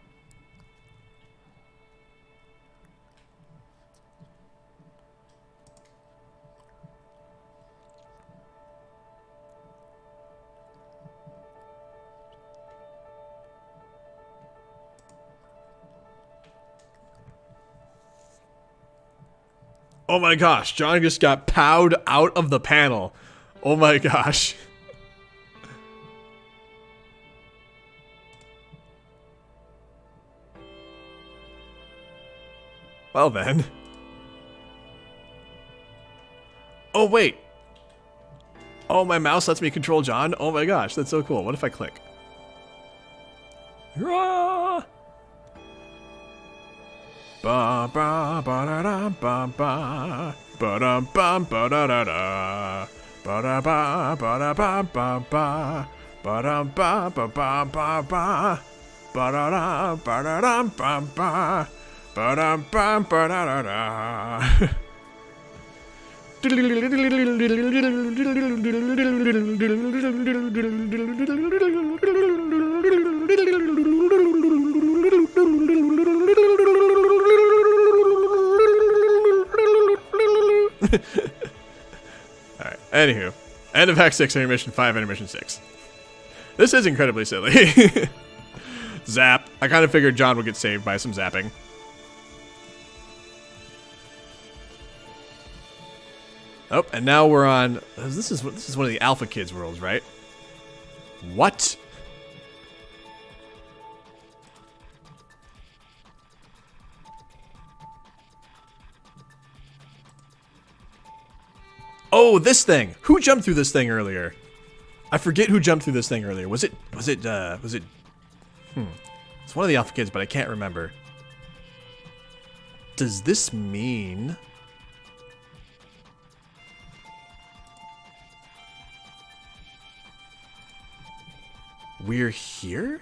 Oh my gosh, John just got powed out of the panel. Oh my gosh. Well then. Oh wait. Oh, my mouse lets me control John? Oh my gosh, that's so cool. What if I click? Hurrah! Ba ba ba da da ba ba ba da ba ba da da da ba da ba ba da ba ba ba ba da ba ba ba ba ba ba da da ba da da ba ba ba da ba ba da da da. Alright, anywho. End of Act 6, Intermission 5, Intermission 6. This is incredibly silly. Zap. I kind of figured John would get saved by some zapping. Oh, and now we're on... This is one of the Alpha Kids worlds, right? What? Oh, this thing. Who jumped through this thing earlier? I forget who jumped through this thing earlier. Was it? It's one of the Alpha Kids, but I can't remember. Does this mean... we're here?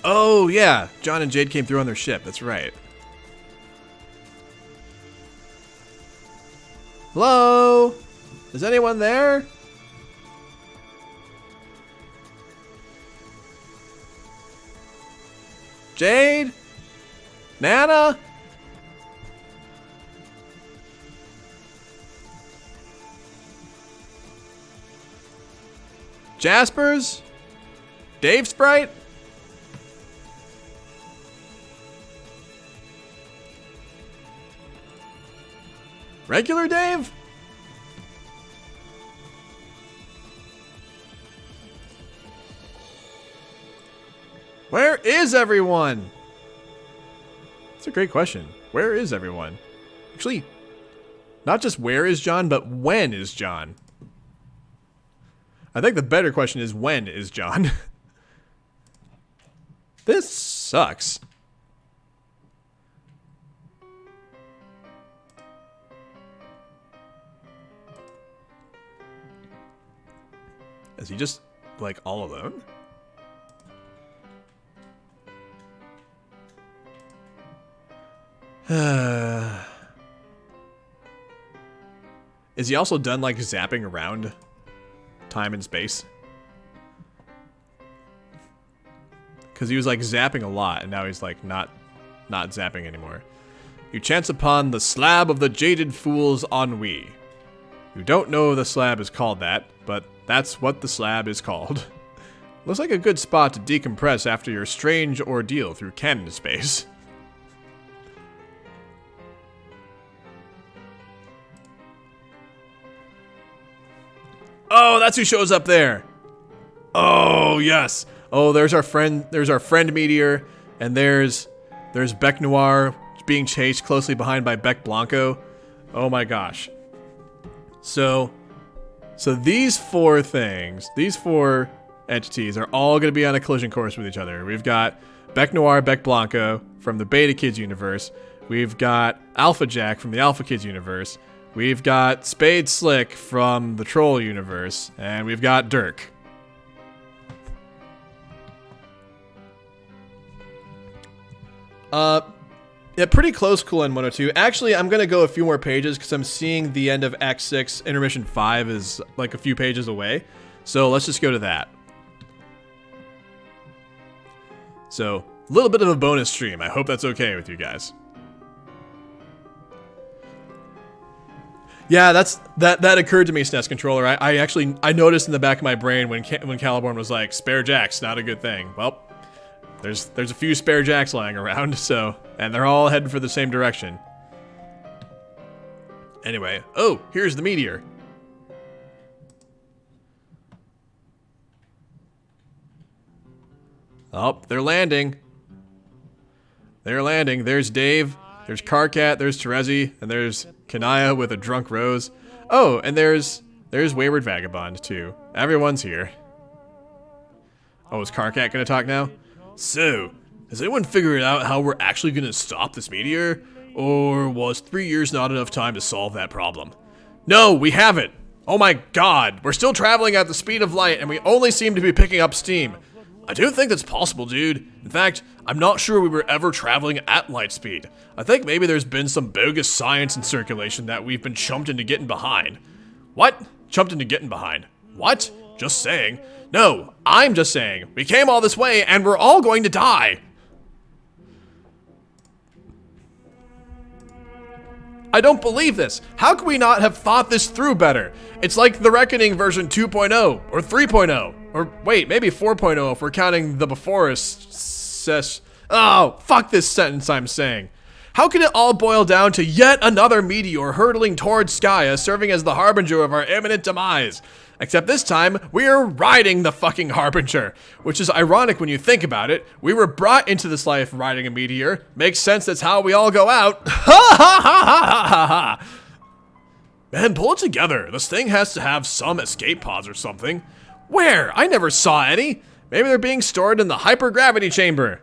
Oh, yeah. John and Jade came through on their ship. That's right. Hello? Is anyone there? Jade? Nana? Jaspers? Dave Sprite? Regular Dave? Where is everyone? That's a great question. Where is everyone? Actually, not just where is John, but when is John? I think the better question is when is John? This sucks. Is he just, like, all alone? Is he also done, like, zapping around time and space? Because he was, like, zapping a lot, and now he's, like, not zapping anymore. You chance upon the slab of the jaded fool's ennui. You don't know the slab is called that, but that's what the slab is called. Looks like a good spot to decompress after your strange ordeal through canon space. Oh, that's who shows up there. Oh, yes. Oh, there's our friend Meteor, and there's Bec Noir being chased closely behind by Bec Blanco. Oh my gosh. So these four things, these four entities are all going to be on a collision course with each other. We've got Bec Noir, Bec Blanco from the Beta Kids universe. We've got Alpha Jack from the Alpha Kids universe. We've got Spades Slick from the Troll universe. And we've got Dirk. Yeah, pretty close, Cool N102. Actually, I'm going to go a few more pages because I'm seeing the end of Act 6, Intermission 5 is like a few pages away. So let's just go to that. So, a little bit of a bonus stream. I hope that's okay with you guys. Yeah, that occurred to me, SNES controller. I noticed in the back of my brain when Caliborn was like, spare jacks, not a good thing. Well, there's a few spare jacks lying around, so, and they're all heading for the same direction. Anyway, oh, here's the Meteor. Oh, they're landing. They're landing. There's Dave. There's Carcat. There's Terezi. And there's Kanaya with a drunk Rose. Oh, and there's Wayward Vagabond, too. Everyone's here. Oh, is Carcat gonna talk now? So, has anyone figured out how we're actually gonna stop this meteor? Or was 3 years not enough time to solve that problem? No, we haven't! Oh my god, we're still traveling at the speed of light and we only seem to be picking up steam. I don't think that's possible, dude. In fact, I'm not sure we were ever traveling at light speed. I think maybe there's been some bogus science in circulation that we've been chumped into getting behind. What? Chumped into getting behind? What? Just saying. No, I'm just saying. We came all this way and we're all going to die. I don't believe this. How could we not have thought this through better? It's like The Reckoning version 2.0 or 3.0 or wait, maybe 4.0 if we're counting the before us. Oh, fuck this sentence I'm saying. How can it all boil down to yet another meteor hurtling towards Skya, serving as the harbinger of our imminent demise? Except this time, we are riding the fucking harbinger, which is ironic when you think about it. We were brought into this life riding a meteor. Makes sense that's how we all go out. Ha ha ha ha ha ha! Man, pull it together. This thing has to have some escape pods or something. Where? I never saw any. Maybe they're being stored in the hypergravity chamber.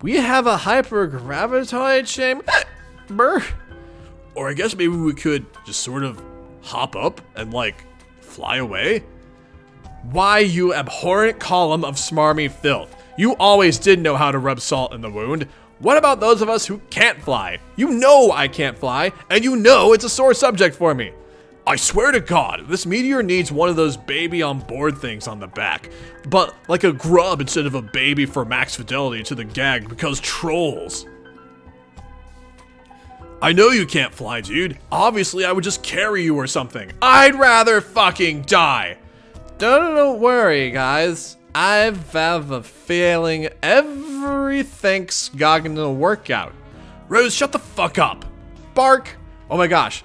We have a hypergravity chamber? Or I guess maybe we could just sort of hop up and like fly away? Why, you abhorrent column of smarmy filth. You always did know how to rub salt in the wound. What about those of us who can't fly? You know I can't fly, and you know it's a sore subject for me. I swear to God, this meteor needs one of those baby on board things on the back. But like a grub instead of a baby for max fidelity to the gag because trolls. I know you can't fly, dude. Obviously, I would just carry you or something. I'd rather fucking die. Don't worry, guys. I have a feeling everything's gonna work out. Rose, shut the fuck up. Bark. Oh my gosh.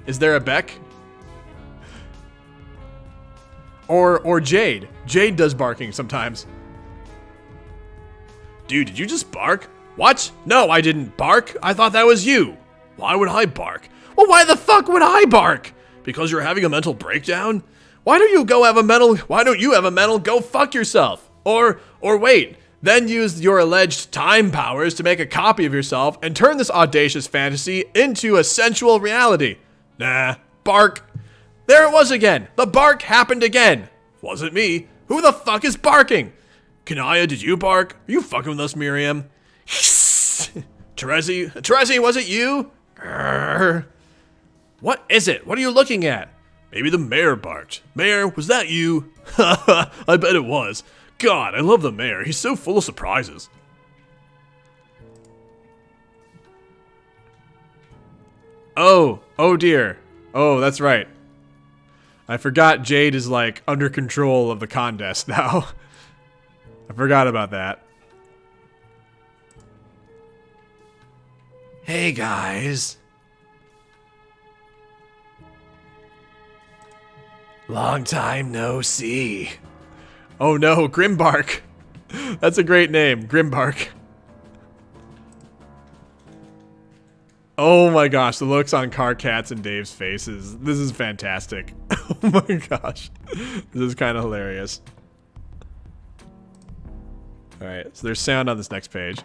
Is there a Beck? Or Jade. Jade does barking sometimes. Dude, did you just bark? What? No, I didn't bark. I thought that was you. Why would I bark? Well, why the fuck would I bark? Because you're having a mental breakdown? Why don't you have a mental go fuck yourself? Or wait, then use your alleged time powers to make a copy of yourself and turn this audacious fantasy into a sensual reality. Nah, bark. There it was again. The bark happened again. Wasn't me. Who the fuck is barking? Kanaya, did you bark? Are you fucking with us, Miriam? Terezi, was it you? Grrr. What is it? What are you looking at? Maybe the mayor barked. Mayor, was that you? Haha, I bet it was. God, I love the mayor. He's so full of surprises. Oh dear. Oh, that's right. I forgot Jade is like under control of the contest now. I forgot about that. Hey guys. Long time no see. Oh no, Grimbark. That's a great name, Grimbark. Oh my gosh, the looks on Carcat's and Dave's faces. This is fantastic. Oh my gosh. This is kind of hilarious. Alright, so there's sound on this next page.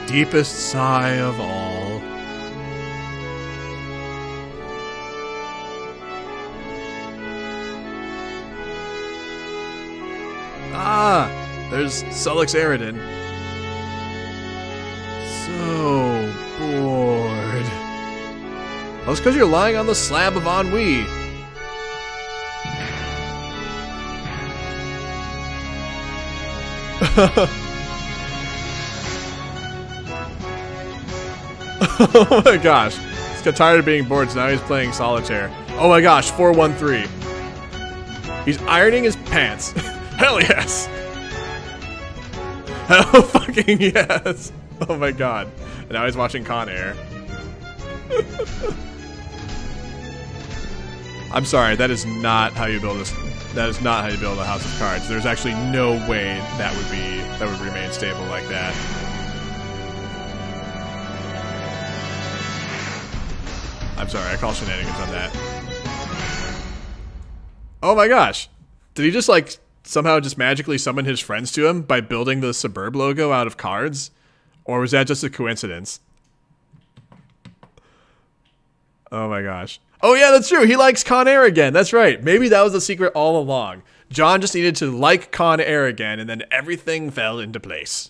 Deepest sigh of all. Ah, there's Sullix Aridin. So bored. Oh, it's because you're lying on the slab of ennui. Oh my gosh. He's got tired of being bored, so now he's playing solitaire. Oh my gosh, 413. He's ironing his pants. Hell yes. Hell fucking yes. Oh my god. And now he's watching Con Air. I'm sorry, that is not how you build this. That is not how you build a house of cards. There's actually no way that would remain stable like that. I'm sorry, I call shenanigans on that. Oh my gosh. Did he just like somehow just magically summon his friends to him by building the Suburb logo out of cards? Or was that just a coincidence? Oh my gosh. Oh yeah, that's true. He likes Con Air again. That's right. Maybe that was the secret all along. John just needed to like Con Air again and then everything fell into place.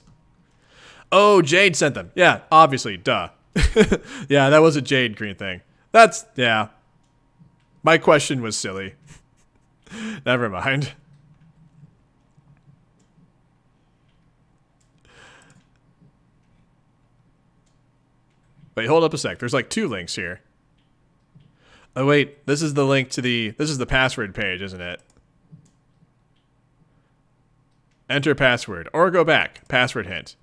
Oh, Jade sent them. Yeah, obviously. Duh. Yeah, that was a Jade green thing. That's, yeah. My question was silly. Never mind. Wait, hold up a sec. There's like 2 links here. Oh wait, this is the link to this is the password page, isn't it? Enter password, or go back. Password hint.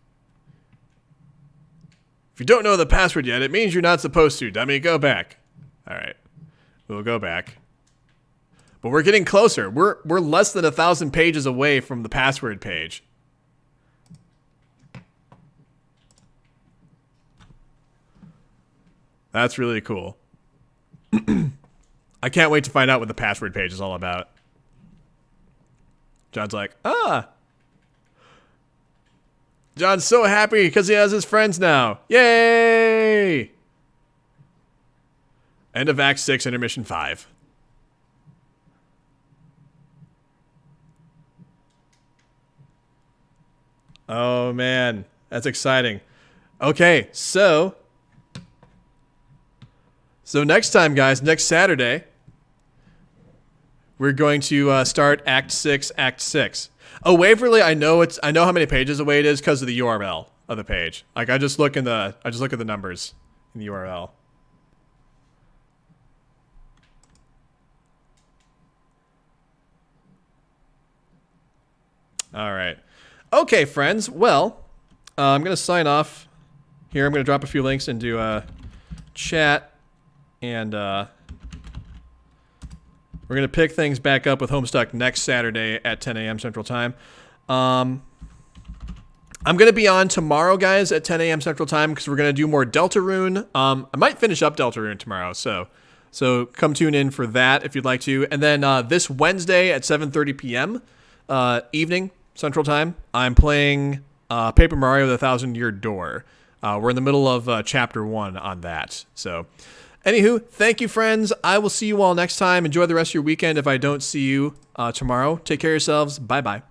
If you don't know the password yet, it means you're not supposed to, dummy. Go back. Alright. We'll go back. But we're getting closer. We're less than 1,000 pages away from the password page. That's really cool. I can't wait to find out what the password page is all about. John's like, ah. John's so happy because he has his friends now. Yay! End of Act 6, Intermission 5. Oh man, that's exciting. Okay, so next time, guys, next Saturday, we're going to start Act 6, Act 6. Oh, Waverly, I know how many pages away it is because of the URL of the page. Like I just look at the numbers in the URL. All right. Okay, friends. Well, I'm going to sign off here. I'm going to drop a few links into chat. And we're going to pick things back up with Homestuck next Saturday at 10 a.m. Central Time. I'm going to be on tomorrow, guys, at 10 a.m. Central Time because we're going to do more Deltarune. I might finish up Deltarune tomorrow, so come tune in for that if you'd like to. And then this Wednesday at 7:30 p.m. Evening Central Time, I'm playing Paper Mario: The Thousand-Year Door. We're in the middle of Chapter 1 on that, so... Anywho, thank you, friends. I will see you all next time. Enjoy the rest of your weekend if I don't see you tomorrow. Take care of yourselves. Bye-bye.